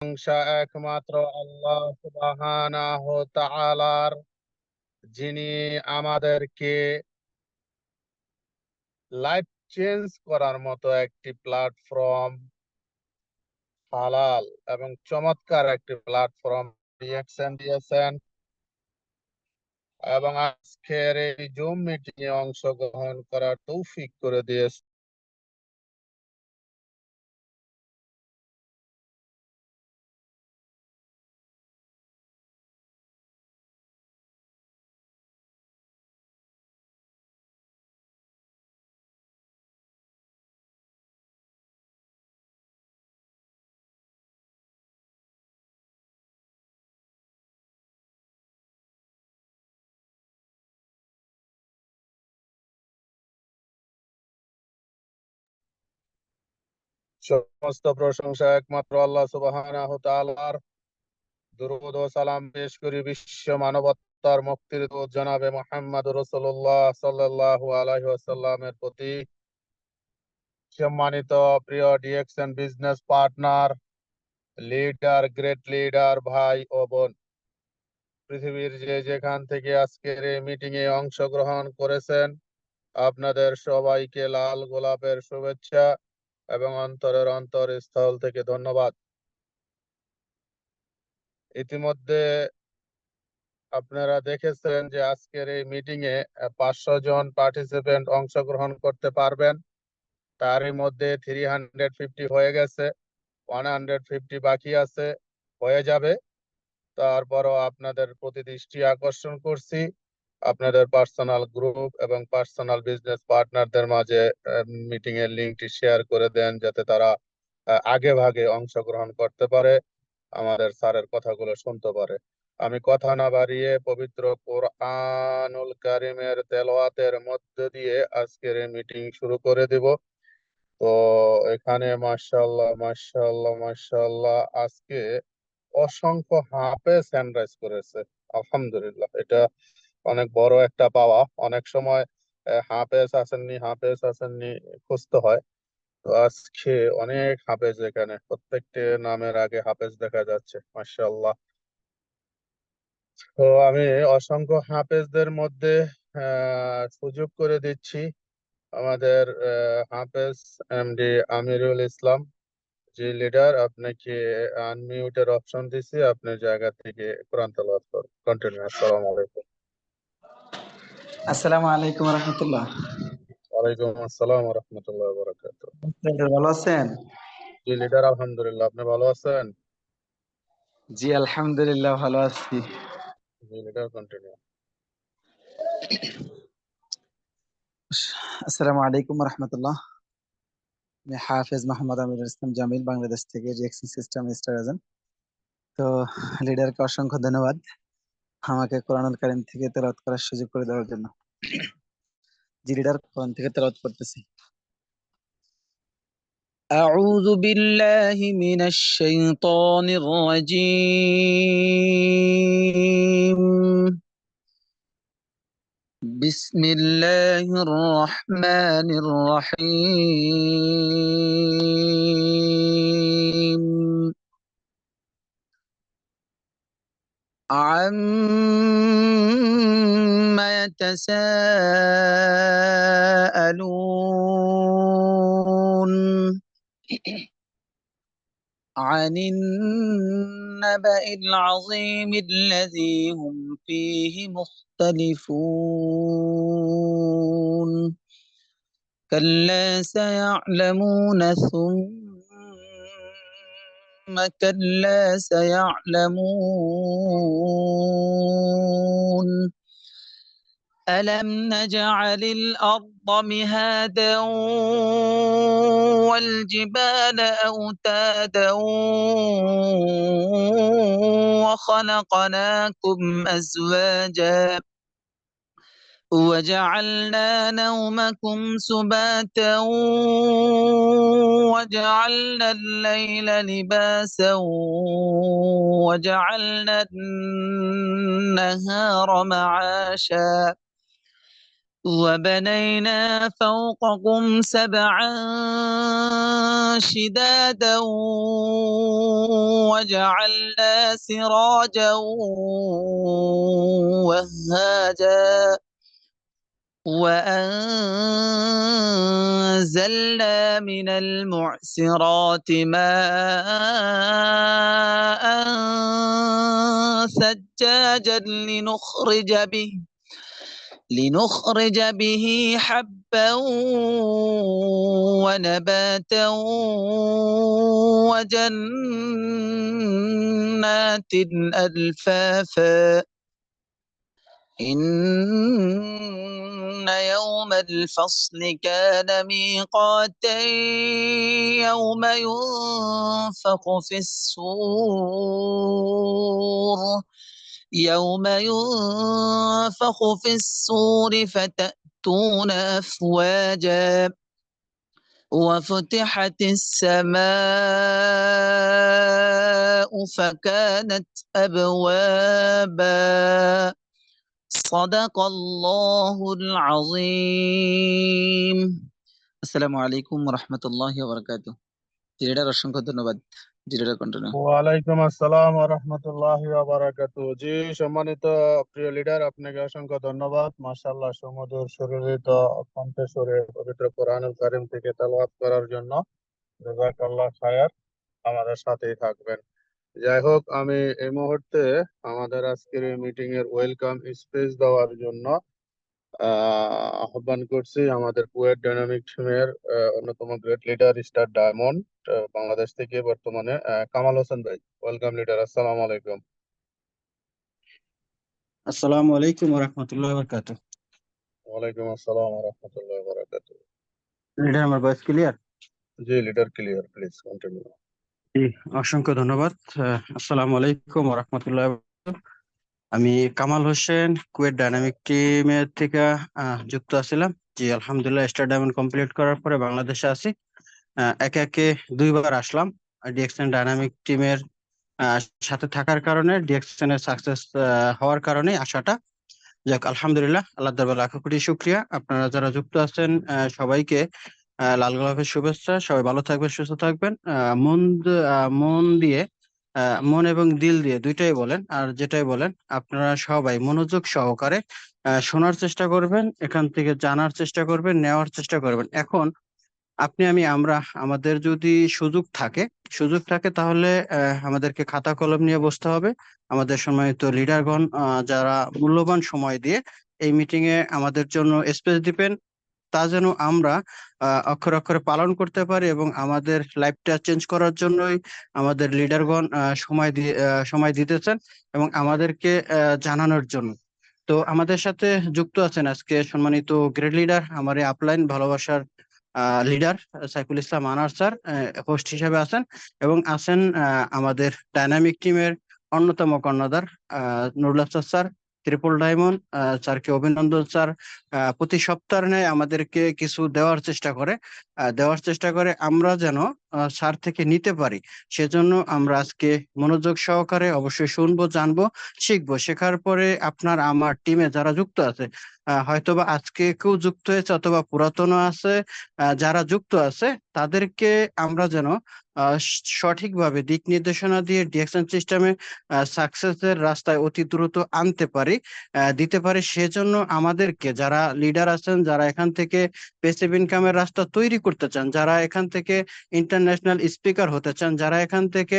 প্রশংসা একমাত্র আল্লাহ সুবহানাহু ওয়া তাআলার, যিনি আমাদেরকে লাইফ চেঞ্জ করার মতো একটি প্ল্যাটফর্ম, হালাল এবং চমৎকার একটি প্ল্যাটফর্ম রিঅ্যাকশন দিয়েছেন এবং আজকের এই জুম মিটিং এ অংশগ্রহণ করার তৌফিক করে দিয়েছেন। সমস্ত প্রশংসা একমাত্র আল্লাহ সুবহানাহু ওয়া তাআলার। দুরূদ ও সালাম পেশ করি বিশ্ব মানবতার মুক্তির দূত জনাবে মুহাম্মদ রাসূলুল্লাহ সাল্লাল্লাহু আলাইহি ওয়াসাল্লামের প্রতি। সম্মানিত প্রিয় DXN business partner, leader, great leader ভাই ও বোন, পৃথিবীর যে যেখান থেকে আজকের এই মিটিং এ অংশগ্রহণ করেছেন, আপনাদের সবাইকে লাল গোলাপের শুভেচ্ছা এবং অন্তরের অন্তরস্থল থেকে ধন্যবাদ। ইতিমধ্যে আপনারা দেখেছেন যে আজকের এই মিটিং এ 500 জন পার্টিসিপেন্ট অংশগ্রহণ করতে পারবেন। তারই মধ্যে 350 হয়ে গেছে, 150 বাকি আছে, হয়ে যাবে। তারপরও আপনাদের প্রতি দৃষ্টি আকর্ষণ করছি, আপনাদের পার্সোনাল গ্রুপ এবং পার্সোনাল বিজনেস পার্টনারদের মাঝে মিটিং এর লিংকটি শেয়ার করে দেন, যাতে তারা আগে ভাগে অংশগ্রহণ করতে পারে, আমাদের স্যারের কথাগুলো শুনতে পারে। আমি কথা না বাড়িয়ে পবিত্র কোরআনুল কারীমের তেলাওয়াতের মধ্য দিয়ে আজকের এই মিটিং শুরু করে দিব। তো এখানে মাশাআল্লাহ মাশাআল্লাহ মাশাআল্লাহ আজকে অসংখ্য হাফেজ হ্যান্ড রাইজ করেছে। আলহামদুলিল্লাহ, এটা অনেক বড় একটা পাওয়া। অনেক সময় হাফেজ আসেননি খুঁজতে হয়। তো আজকে অনেক হাফেজ, এখানে প্রত্যেকটি নামের আগে হাফেজ দেখা যাচ্ছে, মাশাআল্লাহ। তো আমি অসংখ্য হাফেজদের মধ্যে সুযোগ করে দিচ্ছি আমাদের হাফেজ এমডি আমিরুল ইসলাম, জি লিডার। আপনাকে আনমিউটের অপশন দিছি, আপনার জায়গা থেকে কোরআন তেলাওয়াত করুন। কন্টিনিউ। আসসালামু আলাইকুম। আসসালামু আলাইকুম রহমতুল্লাহ। ওয়ালাইকুম আসসালাম ওয়া রাহমাতুল্লাহি ওয়া বারাকাতুহু। ভালো আছেন? জি লিডার, আলহামদুলিল্লাহ। আপনি ভালো আছেন? জি আলহামদুলিল্লাহ ভালো আছি। জি লিডার, কন্টিনিউ। আসসালামু আলাইকুম রহমতুল্লাহ। আমি হাফেজ মোহাম্মদ আমিরুল ইসলাম জামিল, বাংলাদেশ থেকে রিঅ্যাকশন সিস্টেম স্টার এজেন্ট। তো লিডারকে অসংখ্য ধন্যবাদ আমাকে কোরআনুল কারীম থেকে তেলাওয়াত করার সুযোগ করে দেওয়ার জন্য। জি লিডার, কোরআন থেকে তেলাওয়াত করতেছি। أعوذ بالله من الشيطان الرجيم. بسم الله الرحمن الرحيم. عما يتساءلون عن النبأ العظيم الذي هم فيه مختلفون. كلا سيعلمون ثم كلا سيعلمون. ألم نجعل الأرض مهادا والجبال أوتادا وخلقناكم أزواجا وجعلنا نومكم سباتا وجعلنا الليل لباسا وجعلنا النهار معاشا وبنينا فوقكم سبعا شدادا وجعلنا سراجا وهاجا وأنزلنا من المعصرات ماء ثجاجا لنخرج به حبا ونباتا وجنات ألفافا إن يوم الفصل كان ميقاتا يوم ينفخ في الصور فتأتون أفواجا وفتحت السماء فكانت أبوابا صدق الله العظيم আসসালামু আলাইকুম ওয়া রাহমাতুল্লাহি ওয়া বারাকাতুহু জিরেডার অসংখ্য ধন্যবাদ জিরেডার কন্টিনিউ ওয়ালাইকুম আসসালাম ওয়া রাহমাতুল্লাহি ওয়া বারাকাতুহু। জি, সম্মানিত প্রিয় লিডার, আপনাকে অসংখ্য ধন্যবাদ। মাশাআল্লাহ, সুমধুর সুরলিত কণ্ঠস্বরে পবিত্র কোরআনুল কারীম থেকে তেলাওয়াত করার জন্য জাযাকাল্লাহ খায়র। আমাদের সাথেই থাকবেন। যাই হোক, আমি এই মুহূর্তে আমাদের আজকের এই মিটিং এর ওয়েলকাম স্পিচ দেওয়ার জন্য আহ্বান করছি আমাদের কুয়েত ডাইনামিক টিমের অন্যতম great leader star diamond Bangladesh থেকে বর্তমানে কামাল হোসেন ভাই। ওয়েলকাম লিডার, আসসালামু আলাইকুম। আসসালামু আলাইকুম ওয়া রাহমাতুল্লাহি ওয়া বারাকাতুহু। ওয়ালাইকুম আসসালাম ওয়া রাহমাতুল্লাহি ওয়া বারাকাতুহু। লিডার, আমার ভয়েস ক্লিয়ার? জি লিডার, ক্লিয়ার, প্লিজ কন্টিনিউ। জি, অসংখ্য ধন্যবাদ। আসসালামু আলাইকুম ওয়া রাহমাতুল্লাহি ওয়া বারাকাতুহু। আমি কামাল হোসেন কুয়েত ডাইনামিক টিমের থেকে যুক্ত আছিলাম। জি, আলহামদুলিল্লাহ স্টার ডায়মন্ড কমপ্লিট করার পরে বাংলাদেশে আছি। একে একে দুইবার আসলাম ডিএক্সএন ডাইনামিক টিমের সাথে থাকার কারণে, ডিএক্সএন এর সাকসেস হওয়ার কারণে আসাটা। যাক, আলহামদুলিল্লাহ, আল্লাহ দরবারে লাখো কোটি শুকরিয়া। আপনারা যারা যুক্ত আছেন সবাইকে লাল গোলাপের শুভেচ্ছা। সবাই ভালো থাকবেন, সুস্থ থাকবেন। মন দিয়ে, মন এবং দিল দিয়ে দুইটাই বলেন, আর যেটাই বলেন আপনারা সবাই মনোযোগ সহকারে শোনার চেষ্টা করবেন, এখান থেকে জানার চেষ্টা করবেন, নেওয়ার চেষ্টা করবেন। এখন আপনি, আমি, আমরা, আমাদের যদি সুযোগ থাকে তাহলে আমাদেরকে খাতা কলম নিয়ে বসতে হবে। আমাদের সম্মানিত লিডারগণ যারা মূল্যবান সময় দিয়ে এই মিটিং এ আমাদের জন্য স্পেস দিবেন, তা যেন আমরা অক্ষরে অক্ষরে পালন করতে পারি এবং আমাদের লাইফটা চেঞ্জ করার জন্যই আমাদের লিডারগণ সময় দিতেছেন এবং আমাদেরকে জানানোর জন্য। তো আমাদের সাথে যুক্ত আছেন আজকে সম্মানিত গ্রেড লিডার, আমার এই আপলাইন ভালোবাসার লিডার সাইফুল ইসলাম আনার স্যার হোস্ট হিসেবে আছেন, এবং আছেন আমাদের ডাইনামিক টিমের অন্যতম কর্ণধার Nurul Afsar sir, triple diamond স্যারকে অভিনন্দন। স্যার প্রতি সপ্তাহে ন্যায় আমাদেরকে কিছু দেওয়ার চেষ্টা করে আমরা যেন স্যার থেকে নিতে পারি। সেজন্য আমরা আজকে মনোযোগ সহকারে অবশ্যই শুনবো, জানবো, শিখবো। শেখার পরে আপনার আমার টিমে যারা যুক্ত আছে, হয়তোবা আজকে কেউ যুক্ত হয়েছে অথবা পুরাতনও আছে, যারা যুক্ত আছে তাদেরকে আমরা যেন সঠিকভাবে দিক নির্দেশনা দিয়ে ডিএকশন সিস্টেমে সাকসেসের রাস্তায় অতি দ্রুত দিতে পারে। সেজন্য আমাদেরকে, যারা লিডার আছেন, যারা এখান থেকে প্যাসিভ ইনকামের রাস্তা তৈরি করতে চান, যারা এখান থেকে ইন্টারন্যাশনাল স্পিকার হতে চান, যারা এখান থেকে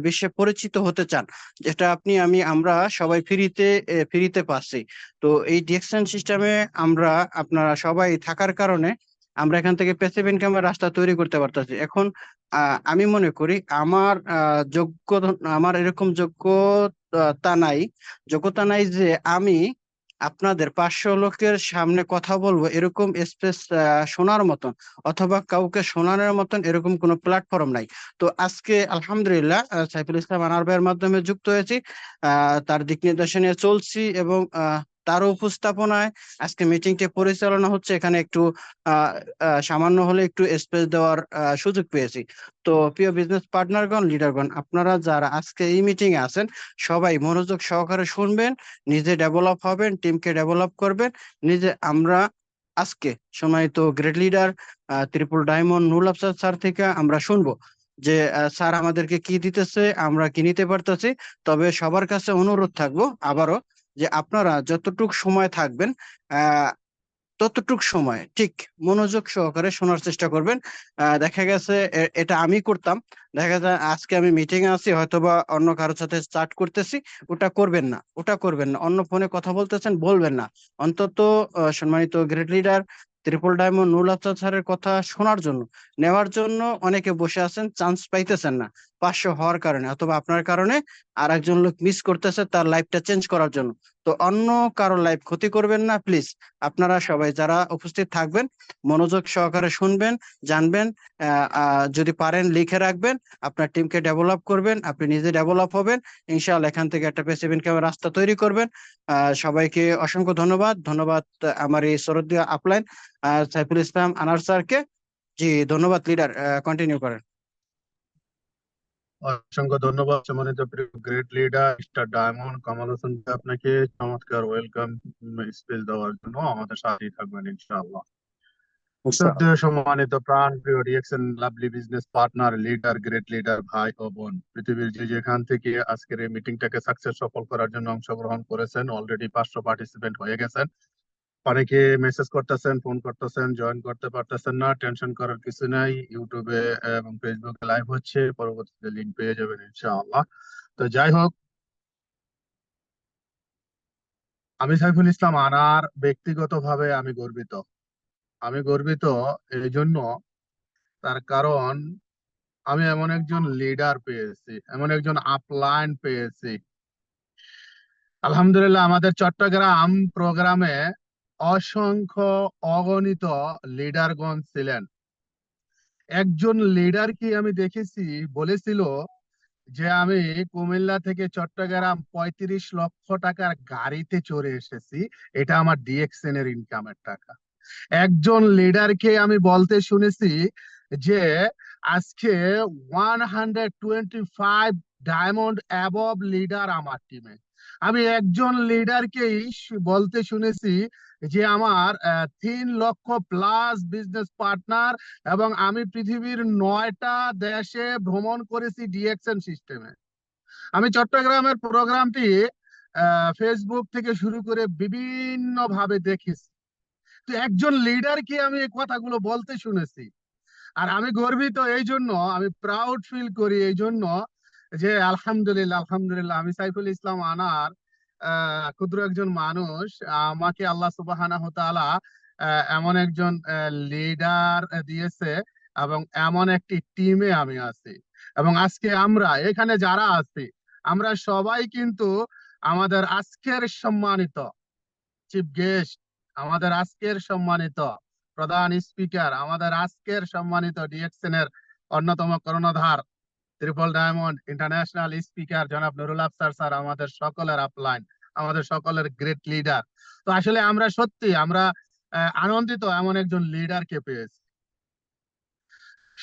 বিশ্বে পরিচিত হতে চান, যেটা আপনি, আমি, আমরা সবাই ফ্রিতে পাচ্ছি। তো এই ডিএকশন সিস্টেমে আপনারা সবাই থাকার কারণে আমরা এখান থেকে প্যাসিভ ইনকামের রাস্তা তৈরি করতে পারতেছি। এখন আমি মনে করি আমার এরকম যোগ্যতা নাই যে আমি আপনাদের 500 লোকের সামনে কথা বলবো, এরকম স্পেস শোনার মতন অথবা কাউকে শোনানোর মতন এরকম কোনো প্ল্যাটফর্ম নাই। তো আজকে আলহামদুলিল্লাহ সাইফুল ইসলাম আনার ভাইয়ের মাধ্যমে যুক্ত হয়েছি, তার দিক নির্দেশনা চলছি এবং তার উপস্থাপনায় আজকে মিটিংটি পরিচালনা হচ্ছে। এখানে একটু সামান্য হলে একটু স্পেস দেওয়ার সুযোগ পেয়েছি। তো প্রিয় বিজনেস পার্টনারগণ, লিডারগণ, আপনারা যারা আজকে এই মিটিং এ আছেন সবাই মনোযোগ সহকারে শুনবেন, নিজে ডেভেলপ হবেন, টিমকে ডেভেলপ করবেন। আমরা আজকে সম্মানিত great leader triple diamond Nurul Afsar sir থেকে আমরা শুনবো যে স্যার আমাদেরকে কি দিতেছে, আমরা কি নিতে পারতেছি। তবে সবার কাছে অনুরোধ থাকবো আবারও যে আপনারা যতটুক সময় থাকবেন ততটুক সময় ঠিক মনোযোগ সহকারে শোনার চেষ্টা করবেন। দেখা গেছে এটা আমি করতাম, দেখা যায় আজকে আমি মিটিং এ আছি, হয়তোবা অন্য কারোর সাথে চ্যাট করতেছি, ওটা করবেন না, ওটা করবেন না। অন্য ফোনে কথা বলতেছেন, বলবেন না। অন্তত সম্মানিত গ্রেট লিডার ত্রিপল ডায়মন্ড নুরুল আফসার স্যারের কথা শোনার জন্য, নেওয়ার জন্য অনেকে বসে আছেন, চান্স পাইতেছেন না 500 হওয়ার কারণে, অথবা আপনার কারণে আর একজন লোক মিস করতেছে তার লাইফটা চেঞ্জ করার জন্য। তো অন্য কারো লাইফ ক্ষতি করবেন না প্লিজ। আপনারা সবাই যারা উপস্থিত থাকবেন মনোযোগ সহকারে শুনবেন, জানবেন, যদি পারেন লিখে রাখবেন, আপনার টিমকে ডেভেলপ করবেন, আপনি নিজে ডেভেলপ হবেন, ইনশাআল্লাহ এখান থেকে একটা পেসিভ ইনকামের রাস্তা তৈরি করবেন। সবাইকে অসংখ্য ধন্যবাদ। আমার এই শ্রদ্ধেয় আপলাইন সাইফুল ইসলাম আনার স্যারকে। জি ধন্যবাদ। লিডার কন্টিনিউ করেন। অসংখ্য ধন্যবাদ সম্মানিত great leader mister diamond Kamal Hossain, আপনাকে চমৎকার ওয়েলকাম স্পিচ দেওয়ার জন্য আমাদের সাথেই থাকবেন ইনশাআল্লাহ। শ্রদ্ধেয় সম্মানিত প্রাণ প্রিয় DXN lovely business partner, leader, great leader, ভাই ও বোন, পৃথিবীর যে যেখান থেকে আজকের এই মিটিংটাকে সাকসেস সফল করার জন্য অংশগ্রহণ করেছেন। অলরেডি 500 পার্টিসিপেন্ট হয়ে গেছেন। অনেকে মেসেজ করতেছেন, ফোন করতেছেন, জয়েন করতে পারতেছেন না, টেনশন করার কিছু নাই। ইউটিউবে এবং ফেসবুকে লাইভ হচ্ছে, পরবর্তীতে লিংক পেয়ে যাবেন ইনশাআল্লাহ। তো যাই হোক, আমি সাইফুল ইসলাম আনার ব্যক্তিগতভাবে আমি গর্বিত। আমি গর্বিত এই জন্য, তার কারণ আমি এমন একজন লিডার পেয়েছি, এমন একজন আপলাইন পেয়েছি। আলহামদুলিল্লাহ, আমাদের চট্টগ্রাম প্রোগ্রামে অসংখ্য অগণিত লিডারগণ ছিলেন। একজন লিডারকে আমি দেখেছি, বলেছিল যে আমি কুমিল্লা থেকে চট্টগ্রাম 35 লক্ষ টাকার গাড়িতে চড়ে এসেছি, এটা আমার ডিএক্সএন এর ইনকামের টাকা। একজন লিডারকে আমি বলতে শুনেছি যে আজকে 125 ডায়মন্ড অ্যাবভ লিডার আমার টিমে। আমি একজন লিডারকেই বলতে শুনেছি যে আমার 3 লক্ষ প্লাস বিজনেস পার্টনার, এবং আমি পৃথিবীর 9টা দেশে ভ্রমণ করেছি ডিএক্সএন সিস্টেমে। আমি চট্টগ্রামের প্রোগ্রামটি ফেসবুক থেকে শুরু করে বিভিন্ন ভাবে দেখেছি। তো একজন লিডারকে আমি এই কথাগুলো বলতে শুনেছি। আর আমি গর্বিত এই জন্য, আমি প্রাউড ফিল করি এই জন্য যে আলহামদুলিল্লাহ, আলহামদুলিল্লাহ, আমি সাইফুল ইসলাম আনার ক্ষুদ্র একজন মানুষ। আমাকে আল্লাহ সুবহানাহু ওয়া তাআলা এমন একজন লিডার দিয়েছে, এবং এমন একটি টিমে আমি আছি। এবং আজকে আমরা এখানে যারা আছি, আমরা সবাই কিন্তু আমাদের আজকের সম্মানিত চিফ গেস্ট, আমাদের আজকের সম্মানিত প্রধান স্পিকার, আমাদের আজকের সম্মানিত ডিএক্সএন এর অন্যতম কর্ণধার, ট্রিপল ডায়মন্ড ইন্টারন্যাশনাল স্পিকার জনাব নুরুল আফসার স্যার, আমাদের সকলের আপলাইন, আমাদের সকলের গ্রেট লিডার। তো আসলে আমরা সত্যি আমরা আনন্দিত এমন একজন লিডারকে পেয়েছি।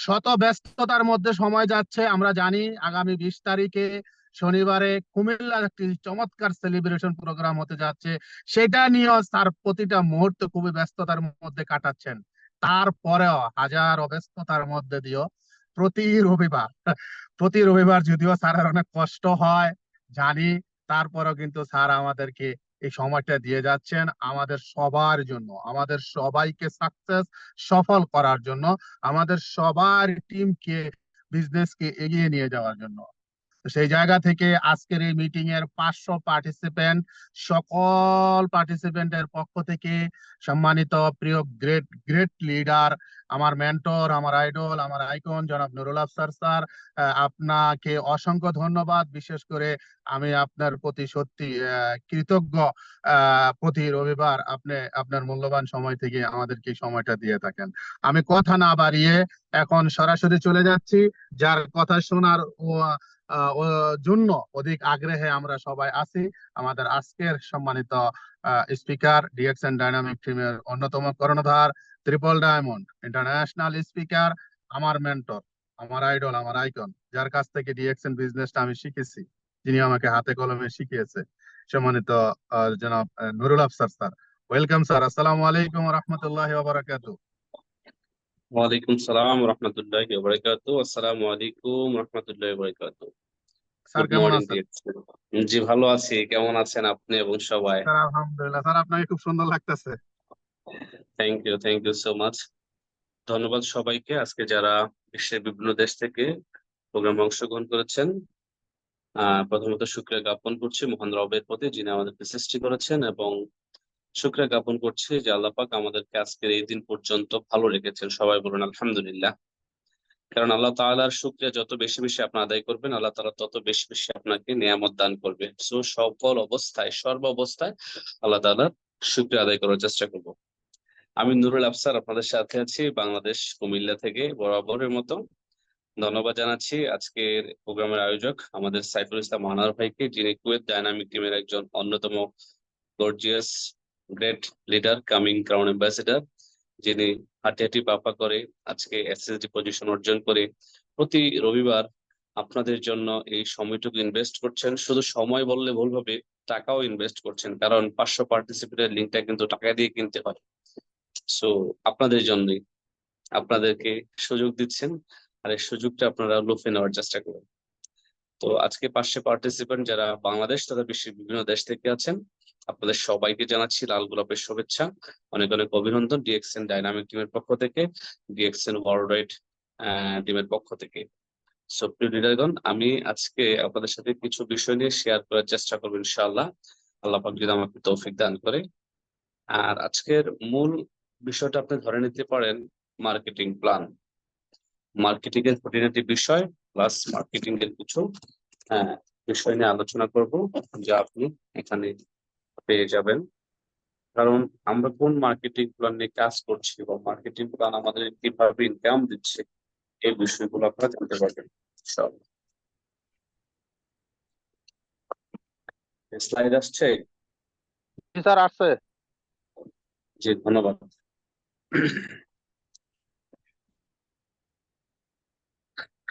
শত ব্যস্ততার মধ্যে সময় যাচ্ছে, আমরা জানি আগামী 20 তারিখে শনিবারে কুমিল্লা একটি চমৎকার সেলিব্রেশন প্রোগ্রাম হতে যাচ্ছে। সেটা নিয়েও স্যার প্রতিটা মুহূর্ত খুবই ব্যস্ততার মধ্যে কাটাচ্ছেন। তারপরেও হাজারো ব্যস্ততার মধ্যে দিয়েও প্রতি রবিবার যদিও স্যারের অনেক কষ্ট হয় জানি, তারপরেও কিন্তু স্যার আমাদেরকে এই সময়টা দিয়ে যাচ্ছেন আমাদের সবার জন্য, আমাদের সবাইকে সাকসেস সফল করার জন্য, আমাদের সবার টিমকে, বিজনেসকে এগিয়ে নিয়ে যাওয়ার জন্য। তো সেই জায়গা থেকে আজকের এই মিটিং এর 500 পার্টিসিপেন্ট, সকল পার্টিসিপেন্টের পক্ষ থেকে সম্মানিত প্রিয় গ্রেট গ্রেট লিডার, আমার মেন্টর, আমার আইডল, আমার আইকন জনাব নুরুল আফসার স্যার, আপনাকে অসংখ্য ধন্যবাদ। বিশেষ করে আমি আপনার প্রতি সত্যি কৃতজ্ঞ। প্রতি রবিবার আপনি আপনার মূল্যবান সময় থেকে আমাদেরকে এই সময়টা দিয়ে থাকেন। আমি কথা না বাড়িয়ে এখন সরাসরি চলে যাচ্ছি, যার কথা শোনার ও জন্য অধিক আগ্রহে আমরা সবাই আছি। আমাদের আজকের সম্মানিত স্পিকার ডিএক্সএন ডাইনামিক টিমের অন্যতম কর্ণধার, ট্রিপল ডায়মন্ড ইন্টারন্যাশনাল স্পিকার, আমার মেন্টর, আমার আইডল, আমার আইকন, যার কাছ থেকে ডিএক্সএন বিজনেসটা আমি শিখেছি, যিনি আমাকে হাতে কলমে শিখিয়েছে, সম্মানিত জনাব Nurul Afsar sir. Welcome sir. আসসালামু আলাইকুম ওয়া রাহমাতুল্লাহি ওয়া বারাকাতুহু। ওয়ালাইকুম সালাম রহমতুল্লাহি ওয়া বারাকাতুহু। আসসালামু আলাইকুম রহমতুল্লাহি ওয়া বারাকাতুহু। স্যার গুড কেমন মর্নিং আছেন? জি, ভালো আছি। কেমন আছেন আপনি এবং সবাই? স্যার আলহামদুলিল্লাহ। স্যার আপনাকে খুব সুন্দর লাগতেছে। Thank you so much. ধন্যবাদ সবাইকে আজকে যারা বিশ্বের বিভিন্ন দেশ থেকে প্রোগ্রামে অংশগ্রহণ করেছেন। প্রথমত শুকরিয়া জ্ঞাপন করছি মহান রবের প্রতি, যিনি আমাদেরকে সৃষ্টি করেছেন, এবং শুকরিয়া জ্ঞাপন করছি যে আল্লাহ পাক আমাদেরকে আজকের এই দিন পর্যন্ত ভালো রেখেছেন। সবাই বলুন আলহামদুলিল্লাহ। কারণ আল্লাহ তাআলার শুকরিয়া যত বেশি বেশি আপনি আদায় করবেন, আল্লাহ তাআলা তত বেশি বেশি আপনাকে নিয়ামত দান করবে। সো সকল অবস্থায়, সর্ব অবস্থায় আল্লাহ তাআলার শুকরিয়া আদায় করার চেষ্টা করব। আমি নুরুল আফসার আপনাদের সাথে আছি বাংলাদেশ কুমিল্লা থেকে বরাবরের মতো। ধন্যবাদ জানাচ্ছি আজকের প্রোগ্রামের আয়োজক আমাদের সাইফুল ইসলাম আনোয়ার ভাইকে, যিনি কুয়েত ডায়নামিক টিমের একজন অন্যতম gorgeous great leader, coming crown ambassador, যিনি হাঁটি হাঁটি বাপা করে আজকে এসএসডি পজিশন অর্জন করে প্রতি রবিবার আপনাদের জন্য এই সময়টুকু ইনভেস্ট করছেন। শুধু সময় বললে ভুল হবে, টাকাও ইনভেস্ট করছেন, কারণ 500 পার্টিসিপেটের লিঙ্কটা কিন্তু টাকা দিয়ে কিনতে হয়। সো আপনাদের জন্যই, আপনাদেরকে সুযোগ দিচ্ছেন, আর এই সুযোগটা আপনারা লুফে নেওয়ার চেষ্টা করুন। তো আজকে 500 পার্টিসিপেন্ট যারা বাংলাদেশ তথা বিশ্বের বিভিন্ন দেশ থেকে আছেন, আপনাদের সবাইকে জানাচ্ছি লাল গোলাপের শুভেচ্ছা, অনেক অনেক অভিনন্দন ডিএক্সএন ডাইনামিক টিমের পক্ষ থেকে, ডিএক্সএন ওয়ার্ল্ড ওয়াইড টিমের পক্ষ থেকে। সো প্রিয় লিডারগণ, আমি আজকে আপনাদের সাথে কিছু বিষয় নিয়ে শেয়ার করার চেষ্টা করবো ইনশাআল্লাহ, আল্লাহ পাক যদি আমাকে তৌফিক দান করে। আর আজকের মূল বিষয়টা আপনি ধরে নিতে পারেন মার্কেটিং প্ল্যান, মার্কেটিং এর খুঁটিনাটি বিষয় প্লাস মার্কেটিং এর কিছু বিষয় নিয়ে আলোচনা করব, যা আপনি এখানে পেয়ে যাবেন। কারণ আমরা কোন মার্কেটিং প্ল্যান নিয়ে কাজ করছি বা মার্কেটিং প্ল্যান আমাদের কিভাবে ইনকাম দিচ্ছে, এই বিষয়গুলো আপনারা জানতে পারবেন। স্লাইড আসছে? জি স্যার, আসছে। জি, ধন্যবাদ।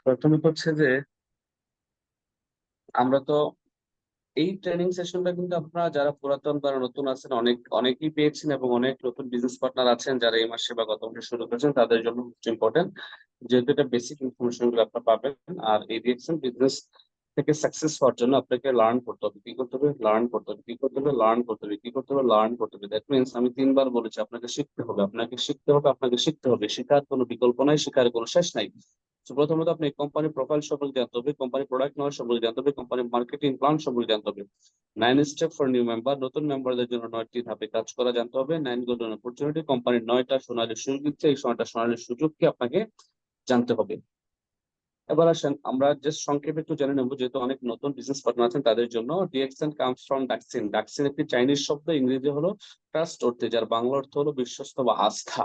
প্রথমে হচ্ছে যে আমরা তো এই ট্রেনিং সেশনটা কিন্তু আপনারা যারা পুরাতন বা নতুন আছেন অনেকেই পেয়েছেন, এবং অনেক নতুন বিজনেস পার্টনার আছেন যারা এই মাসে বা গত মাসে শুরু করেছেন, তাদের জন্য ইম্পর্টেন্ট, যেহেতু এটা বেসিক ইনফরমেশন গুলো আপনারা পাবেন। আর এই ডিরেকশন বিজনেস থেকে সাকসেস হওয়ার জন্য আপনাকে লার্ন করতে হবে। কি করতে হবে? লার্ন করতে হবে। কি করতে হবে? লার্ন করতে হবে। কি করতে হবে? লার্ন করতে হবে। দ্যাট মিনস আমি 3বার বলেছি আপনাকে শিখতে হবে, আপনাকে শিখতে হবে, আপনাকে শিখতে হবে। শেখার কোনো বিকল্প নাই, শেখার কোনো শেষ নাই। প্রথমত আপনি কোম্পানির প্রোফাইল সম্পর্কে জানতে হবে, কোম্পানি প্রোডাক্ট নলেজ সম্পর্কে জানতে হবে, কোম্পানির মার্কেটিং প্ল্যান সম্পর্কে জানতে হবে। 9 স্টেপ ফর নিউ মেম্বার, নতুন মেম্বারদের জন্য 9টি ধাপে কাজ করা জানতে হবে। 9 গোল্ডেন অপরচুনিটি, কোম্পানির 9টা সোনালী সুযোগ দিচ্ছে, এই 9টা সোনালী সুযোগকে আপনাকে জানতে হবে। এবার আসেন আমরা জাস্ট সংক্ষেপে একটু জেনে নেবো, যেহেতু অনেক নতুন বিজনেস পার্টনার আছেন তাদের জন্য। DXN comes from Daxin. Daxin একটি চাইনিজ শব্দ, ইংরেজি হলো ট্রাস্ট অর্থে, যার বাংলা অর্থ হলো বিশ্বস্ত বা আস্থা।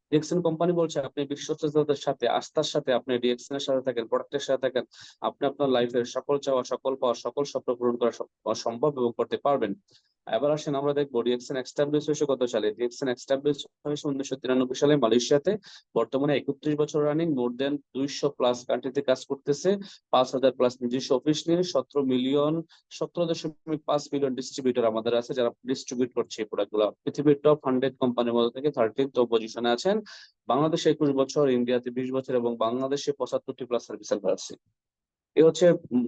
ডিএক্সএন কোম্পানি বলছে আপনি বিশ্বস্ততার সাথে, আস্থার সাথে আপনি ডিএক্সএন এর সাথে থাকেন, প্রোডাক্টের সাথে থাকেন, আপনি আপনার লাইফের সকল চাওয়া, সকল পাওয়া, সকল স্বপ্ন পূরণ করা সম্ভব এবং করতে পারবেন। এবার আসেন আমরা দেখবো ডিএক্সএন এস্টাবলিশ হয়েছে কত সালে। ডিএক্সএন এস্টাবলিশ হয়েছে 1993 সালে মালয়েশিয়াতে। বর্তমানে 31 বছর রানিং, মোর দেন 200+ কান্ট্রিতে কাজ করতেছে, 5000+ নিজস্ব অফিস নিয়ে, 17.5 মিলিয়ন ডিস্ট্রিবিউটর আমাদের আছে যারা ডিস্ট্রিবিউট করছে এই প্রোডাক্ট গুলো। পৃথিবীর টপ 100 কোম্পানির মধ্যে থেকে 13th পজিশনে আছেন। বাংলাদেশে 21 বছর, ইন্ডিয়াতে 20 বছর, এবং বাংলাদেশে 75+ সার্ভিস সেন্টার আছে। এ হচ্ছে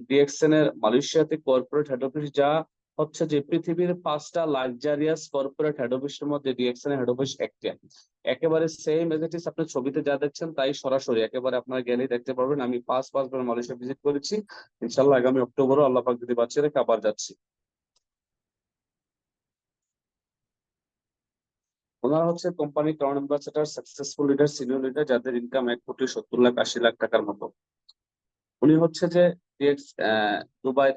ডিএক্সএন এর মালয়েশিয়াতে কর্পোরেট হেড অফিস, যা হচ্ছে যে পৃথিবীর 5টা লাক্সারিয়াস কর্পোরেট হেড অফিসের মধ্যে ডিএক্সএন এর হেড অফিস একটা। একেবারে সেম এজ ইট ইজ, আপনি ছবিতে যা দেখছেন তাই সরাসরি একেবারে আপনারা গেলেই দেখতে পারবেন। আমি 5বার মালয়েশিয়া ভিজিট করেছি, ইনশাল্লাহ আগামী অক্টোবরও আল্লাহ পাক যদি বাঁচিয়ে রেখে আবার যাচ্ছি। ওনারা হচ্ছে company crown ambassador, successful leader, senior leader, যাদের ইনকাম 1,70,80,00,000 মতো। উনি হচ্ছে যে দুবাই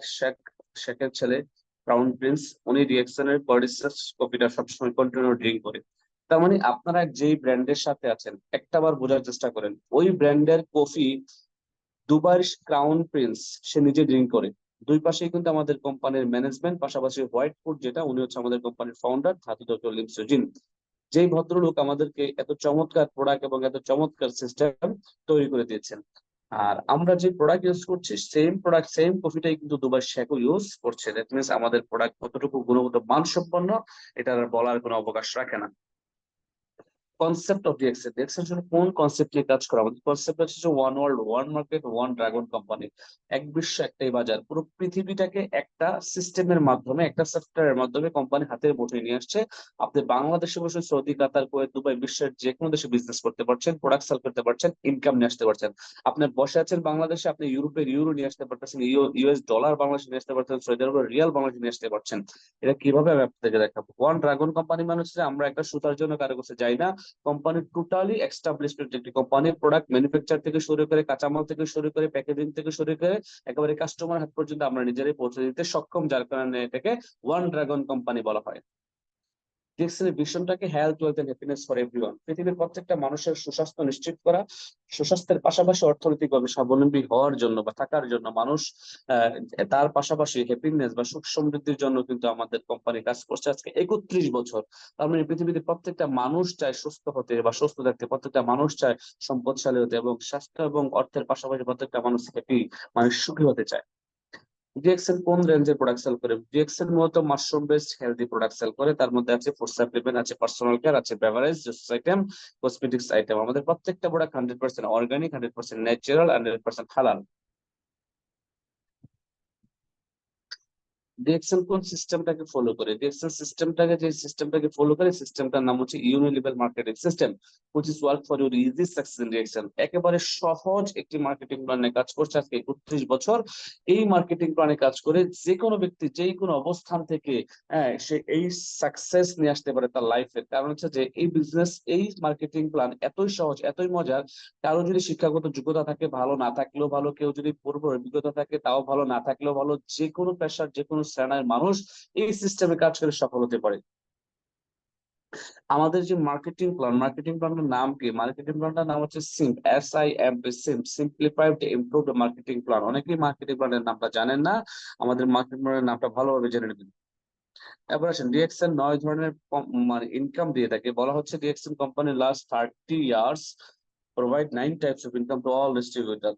শেখের ছেলে, ক্রাউন প্রিন্স। উনি ডিএক্সএন এর রিসার্চ কপিটা সবসময় কন্টিনিউ ড্রিঙ্ক করে। তার মানে আপনারা যেই ব্র্যান্ডের সাথে আছেন, একটা বার বোঝার চেষ্টা করেন, ওই ব্র্যান্ডের কফি দুবাইয়ের ক্রাউন প্রিন্স সে নিজে ড্রিঙ্ক করে। দুই পাশেই কিন্তু আমাদের কোম্পানির ম্যানেজমেন্ট, পাশাপাশি হোয়াইট ফুড যেটা, উনি হচ্ছে আমাদের কোম্পানির ফাউন্ডার ধাতু ডক্টর লিমসুজিন। যেই ভদ্রলোক আমাদেরকে এত চমৎকার প্রোডাক্ট এবং এত চমৎকার সিস্টেম তৈরি করে দিয়েছেন। আর আমরা যে প্রোডাক্ট ইউজ করছি সেম প্রোডাক্ট সেম কফিটাই কিন্তু দুবাই শেকও ইউজ করছে। দ্যাট মিনস আমাদের প্রোডাক্ট কতটুকু গুণগত মানসম্পন্ন এটার বলার কোনো অবকাশ রাখে না। কনসেপ্ট অফ ডিএক্সএল, ডিএক্সএল আসলে কোন কনসেপ্ট নিয়ে কাজ করা? আমাদের কনসেপ্ট হচ্ছে one world one market one dragon company. এক বিশ্ব একটাই বাজার। পুরো পৃথিবীটাকে একটা সিস্টেমের মাধ্যমে, একটা সফটওয়্যারের মাধ্যমে কোম্পানি হাতের মুঠোয় নিয়ে আসছে। আপনি বাংলাদেশে বসে সৌদি, কাতার, কুয়েত, দুবাই, বিশ্বের যে কোনো দেশে বিজনেস করতে পারছেন, প্রোডাক্ট সেল করতে পারছেন, ইনকাম নিয়ে আসতে পারছেন। আপনি বসে আছেন বাংলাদেশে, আপনি ইউরোপের ইউরো নিয়ে আসতে পারতেছেন, ইউএস ডলার বাংলাদেশে নিয়ে আসতে পারছেন, সৌদি আরবের রিয়াল বাংলাদেশে নিয়ে আসতে পারছেন। এটা কিভাবে আমি আপনাদেরকে দেখাবো। ওয়ান ড্রাগন কোম্পানি মানে হচ্ছে আমরা একটা সুতার জন্য কারো কাছে যাই না। কোম্পানি টোটালি এস্টাবলিশড একটি কোম্পানি। প্রোডাক্ট ম্যানুফ্যাকচার থেকে শুরু করে, কাঁচামাল থেকে শুরু করে, প্যাকেজিং থেকে শুরু করে একেবারে কাস্টমার হাত পর্যন্ত আমরা নিজেরাই পৌঁছে দিতে সক্ষম, যার কারণে এটাকে ওয়ান ড্রাগন কোম্পানি বলা হয়। ডিএক্সএল এর ভিশনটাকে health, wealth and happiness for everyone. পৃথিবীর প্রত্যেকটা মানুষের সুস্বাস্থ্য নিশ্চিত করা, সুস্বাস্থ্যের পাশাপাশি অর্থনৈতিকভাবে স্বাবলম্বী হওয়ার জন্য বা থাকার জন্য মানুষ তার পাশাপাশি হ্যাপিনেস বা সুখ সমৃদ্ধির জন্য কিন্তু আমাদের কোম্পানি কাজ করছে আজকে 31 বছর। তার মানে পৃথিবীতে প্রত্যেকটা মানুষ চায় সুস্থ হতে বা সুস্থ থাকতে, প্রত্যেকটা মানুষ চায় সম্পদশালী হতে, এবং স্বাস্থ্য এবং অর্থের পাশাপাশি প্রত্যেকটা মানুষ হ্যাপি, মানুষ সুখী হতে চায়। ডিএক্সএল কোন রেঞ্জের প্রোডাক্ট সেল করে? ডিএক্সএল মূলত mushroom based healthy product sell করে। তার মধ্যে আছে ফুড সাপ্লিমেন্ট, আছে পার্সোনাল কেয়ার, আছে beverage, juice item, cosmetics item. আমাদের প্রত্যেকটা প্রোডাক্ট 100% অর্গানিক, 100% ন্যাচারাল, 100% হালাল। ডিএক্সএল কোন সিস্টেমটাকে ফলো করে? ডিএক্সএল সিস্টেমটাকে ফলো করে, সিস্টেমটার নাম হচ্ছে unilevel marketing system, which is work for your easy success in DXL. একেবারে সহজ একটি মার্কেটিং প্ল্যানে কাজ করছে আজকে 31 বছর। এই মার্কেটিং প্ল্যানে কাজ করে যে কোনো ব্যক্তি যে কোনো অবস্থান থেকে সে এই সাকসেস নিয়ে আসতে পারে তার লাইফের। কারণ হচ্ছে যে এই বিজনেস, এই মার্কেটিং প্ল্যান এতই সহজ, এতই মজার। কারো যদি শিক্ষাগত যোগ্যতা থাকে ভালো, না থাকলেও ভালো, কেউ যদি পূর্ব অভিজ্ঞতা থাকে তাও ভালো, না থাকলেও ভালো, যে কোনো পেশার যে কোনো শ্রেণীর মানুষ এই সিস্টেমে কাজ করে সফল হতে পারে। আমাদের যে মার্কেটিং প্ল্যানটার নাম কি? মার্কেটিং প্ল্যানটার নাম হচ্ছে simp, SIMP, simplified improved marketing plan. অনেকেই মার্কেটিং প্ল্যানের নামটা জানেন না, আমাদের মার্কেটিং প্ল্যানের নামটা ভালোভাবে জেনে নেবেন। এবার আসেন, ডিএক্সএল 9 ধরনের মানে ইনকাম দিয়ে থাকে। বলা হচ্ছে DXL company last 30 years provide 9 types of income to all distributor.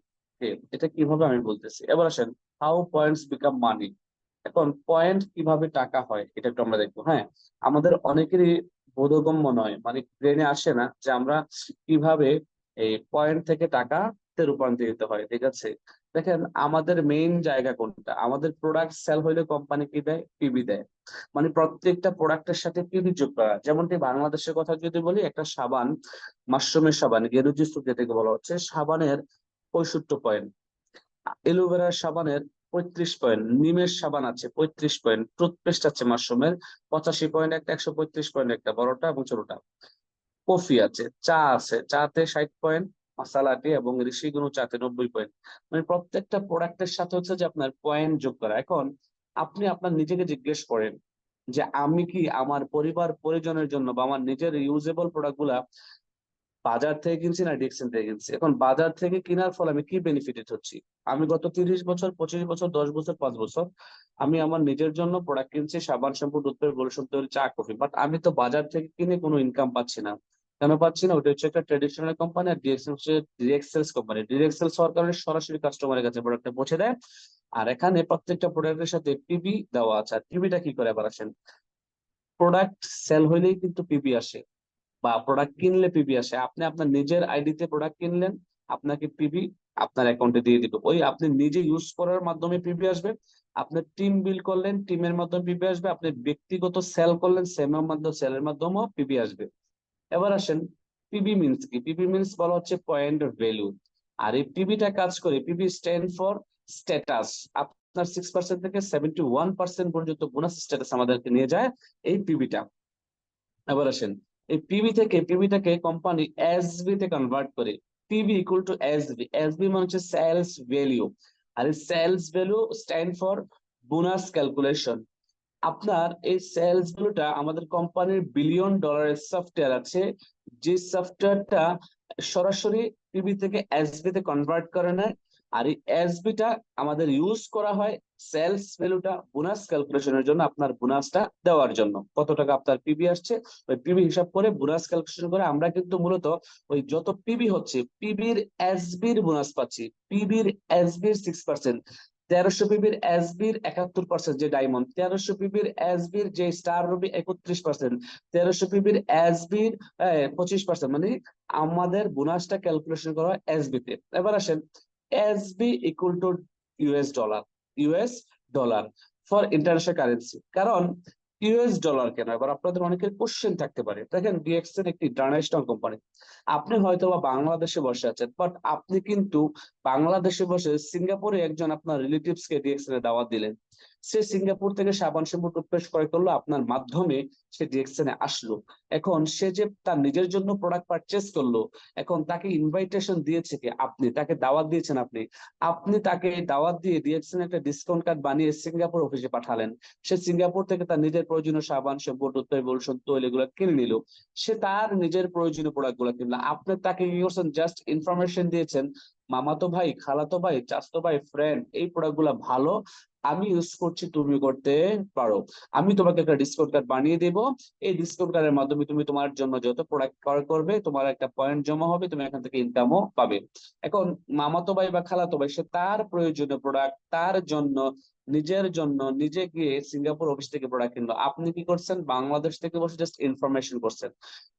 এটা কিভাবে আমি বলতেছি। এবার আসেন, হাউ পয়েন্টস বিকাম মানি। এখন পয়েন্ট কিভাবে টাকা হয় এটা একটু আমরা দেখবো। হ্যাঁ, আমাদের অনেকেরই বোধগম্য নয়, মানে ব্রেনে আসে না যে আমরা কিভাবে এই পয়েন্ট থেকে টাকাতে রূপান্তরিত হয়। ঠিক আছে, দেখেন আমাদের মেইন জায়গা কোনটা? আমাদের প্রোডাক্ট সেল হইলে কোম্পানি কি দেয়? পিবি দেয়। মানে প্রত্যেকটা প্রোডাক্টের সাথে পিবি যোগ করা। যেমনটি বাংলাদেশের কথা যদি বলি, একটা সাবান, মাশরুমের সাবান, গেরুজি সুপ যেটাকে বলা হচ্ছে, সাবানের 65 পয়েন্ট, এলোভেরার সাবানের 35 পয়েন্ট, নিমের সাবান আছে 35 পয়েন্ট, টুথপেস্ট আছে মাশরুমের 85 পয়েন্ট একটা, 135 পয়েন্ট একটা, বড়টা এবং ছোটটা। কফি আছে, চা আছে, চাতে 60 পয়েন্ট, মশালা টি এবং ঋষিগুনো চাতে 90 পয়েন্ট। মানে প্রত্যেকটা প্রোডাক্টের সাথে হচ্ছে যে আপনার পয়েন্ট যোগ করা। এখন আপনি আপনার নিজেকে জিজ্ঞেস করেন যে আমি কি আমার পরিবার পরিজনের জন্য বা আমার নিজের ইউজেবল প্রোডাক্ট গুলা বাজার থেকে কিনছি না ডিএক্সএল থেকে কিনছি? এখন বাজার থেকে কেনার ফলে আমি কি বেনিফিটেড হচ্ছি? আমি গত 30 বছর, 25 বছর, 10 বছর, 5 বছর আমি আমার নিজের জন্য প্রোডাক্ট কিনছি, সাবান, শ্যাম্পু, টুথপেস্ট, লোশন, তেল, চা, কফি, বাট আমি তো বাজার থেকে কিনে কোনো ইনকাম পাচ্ছি না। কেন পাচ্ছি না? ওটা হচ্ছে একটা ট্রেডিশনাল কোম্পানি, আর ডিএক্সএল হচ্ছে ডিরেক্ট কোম্পানি। ডিরেক্ট সেলস হওয়ার কারণে সরাসরি কাস্টমারের কাছে প্রোডাক্টটা পৌঁছে দেয়। আর এখানে প্রত্যেকটা প্রোডাক্টের সাথে পিবি দেওয়া আছে। আর পিবিটা কি করে? আবার আসেন, প্রোডাক্ট সেল হইলেই কিন্তু পিবি আসে, বা প্রোডাক্ট কিনলে পিবি আসে। আপনি আপনার নিজের আইডিতে প্রোডাক্ট কিনলেন, আপনাকে পিবি আপনার অ্যাকাউন্টে দিয়ে দিবে। ওই আপনি নিজে ইউজ করার মাধ্যমে পিবি আসবে। আপনার টিম বিল করলেন, টিমের মাধ্যমে পিবি আসবে। আপনি ব্যক্তিগত সেল করলেন, সেলের মাধ্যমেও পিবি আসবে। এবার আসেন, পিবি মিনস কি? পিবি মিনস বলা হচ্ছে পয়েন্ট ভ্যালু। আর এই পিবিটা কাজ করে, পিবি স্ট্যান্ড ফর স্ট্যাটাস। আপনার 6% থেকে 71% পর্যন্ত বোনাস স্ট্যাটাস আমাদেরকে নিয়ে যায় এই পিবিটা। এবার আসেন, এই পিবিটাকে কোম্পানি এসবি তে কনভার্ট করে। PB equal to SB. SB মানে হচ্ছে সেলস ভ্যালু, আর এই sales value stand for bonus calculation. আপনার এই সেলস ভ্যালুটা, আমাদের কোম্পানির বিলিয়ন ডলারের সফটওয়্যার আছে, যে সফটওয়্যারটা সরাসরি পিবি থেকে এসবি তে কনভার্ট করে নেয়। আর এই এসবিটা আমাদের ইউজ করা হয় সেলস ভ্যালুটা বোনাস ক্যালকুলেশনের জন্য, আপনার বোনাসটা দেওয়ার জন্য। কত টাকা আপনার পিবি আসছে ওই পিবি হিসাব করে বোনাস ক্যালকুলেশন করে আমরা কিন্তু মূলত ওই যত পিবি হচ্ছে পিবির এসবির বোনাস পাচ্ছি। পিবির এসবির 6%, 1300 পিবির এসবির 71%, যে ডায়মন্ড 1300 পিবির এসবির যে স্টার রবি 31%, 1300 পিবির এসবির 25%, মানে আমাদের বোনাসটা ক্যালকুলেশন করা হয় এসবি তে। এবার আসেন SB equal to US dollar, US dollar for international currency. কারণ ইউএস ডলার কেন, এবার আপনাদের অনেকের কোশ্চেন থাকতে পারে। দেখেন ডিএক্সএন একটি ইন্টারন্যাশনাল কোম্পানি, আপনি হয়তো বা বাংলাদেশে বসে আছেন, বাট আপনি কিন্তু বাংলাদেশে বসে সিঙ্গাপুরে একজন আপনার রিলেটিভস কে ডিএক্সএন এ দাওয়াত দিলেন, সে সিঙ্গাপুর থেকে সাবান শ্যাম্পু টুথপেস্ট ক্রয় করলো, আপনার মাধ্যমে সে ডিএক্সএন এ আসলো। এখন সে যে তার নিজের জন্য প্রোডাক্ট পারচেস করলো, এখন তাকে ইনভাইটেশন দিয়েছে কি আপনি, তাকে দাওয়াত দিয়েছেন আপনি, আপনি তাকে দাওয়াত দিয়ে ডিএক্সএন একটা ডিসকাউন্ট কার্ড বানিয়ে সিঙ্গাপুর অফিসে পাঠালেন। সে সিঙ্গাপুর থেকে তার নিজের প্রয়োজনীয় সাবান শ্যাম্পু টুথপেস্ট লোশন তৈল এগুলো কিনে নিল, সে তার নিজের প্রয়োজনীয় প্রোডাক্ট গুলো কিনলো। আপনি তাকে কি করছেন, জাস্ট ইনফরমেশন দিয়েছেন, মামাতো ভাই, খালাতো ভাই, চাচাতো ভাই, ফ্রেন্ড, এই প্রোডাক্ট গুলা ভালো, আমি ইউজ করছি, তুমি করতে পারো, আমি তোমাকে একটা ডিসকাউন্ট কার্ড বানিয়ে দেবো, এই ডিসকাউন্ট কার্ডের মাধ্যমে তুমি তোমার জন্য যত প্রোডাক্ট ক্রয় করবে তোমার একটা পয়েন্ট জমা হবে, তুমি এখান থেকে ইনকামও পাবে। এখন মামাতো ভাই বা খালাতো ভাই সে তার প্রয়োজনীয় প্রোডাক্ট তার জন্য নিজের জন্য নিজে গিয়ে সিঙ্গাপুর অফিস থেকে প্রোডাক্ট কিনলো, আপনি কি করছেন, বাংলাদেশ থেকে বসে জাস্ট ইনফরমেশন করছেন,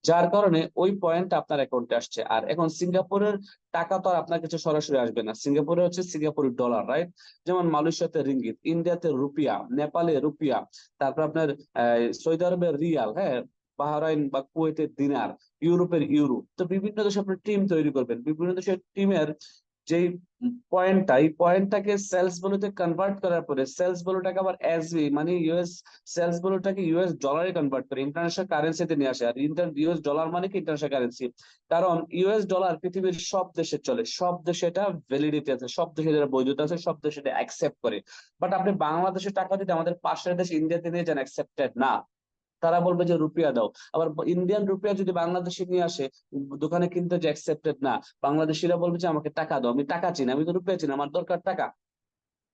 যার কারণে ওই পয়েন্ট আপনার অ্যাকাউন্টে আসছে। আর এখন সিঙ্গাপুরের টাকা তো আর আপনার কাছে সরাসরি আসবে না, সিঙ্গাপুরে হচ্ছে সিঙ্গাপুরের ডলার, রাইট? যেমন মালয়েশিয়াতে রিঙ্গিত, ইন্ডিয়াতে রুপিয়া, নেপালে রুপিয়া, তারপর আপনার সৌদি আরবের রিয়াল, হ্যাঁ, বাহরাইন বা কুয়েতের দিনার, ইউরোপের ইউরো। তো বিভিন্ন দেশে আপনি টিম তৈরি করবেন, বিভিন্ন দেশের টিমের যেই পয়েন্টটা, এই পয়েন্টটাকে সেলস ভ্যালুতে কনভার্ট করার পরে সেলস ভ্যালুটাকে আবার এসবি মানে ইউএস, সেলস ভ্যালুটাকে ইউএস ডলারে কনভার্ট করে ইন্টারন্যাশনাল কারেন্সিতে নিয়ে আসে। আর ইউএস ডলার মানে কি ইন্টারন্যাশনাল কারেন্সি, কারণ ইউএস ডলার পৃথিবীর সব দেশে চলে, সব দেশে এটা ভ্যালিডিটি আছে, সব দেশে যারা বৈধতা আছে সব দেশে এটা অ্যাকসেপ্ট করে। বাট আপনি বাংলাদেশে টাকা দিতে আমাদের পাশের দেশ ইন্ডিয়াতে নিয়ে যান, অ্যাকসেপ্টেড না, তারা বলবে যে রুপিয়া দাও। আবার ইন্ডিয়ান রুপিয়া যদি বাংলাদেশে নিয়ে আসে দোকানে কিনতে, যে অ্যাকসেপ্টেড না, বাংলাদেশিরা বলবে যে আমাকে টাকা দাও, আমি টাকা চিনি, আমি তো রুপিয়া চিনি, আমার দরকার টাকা,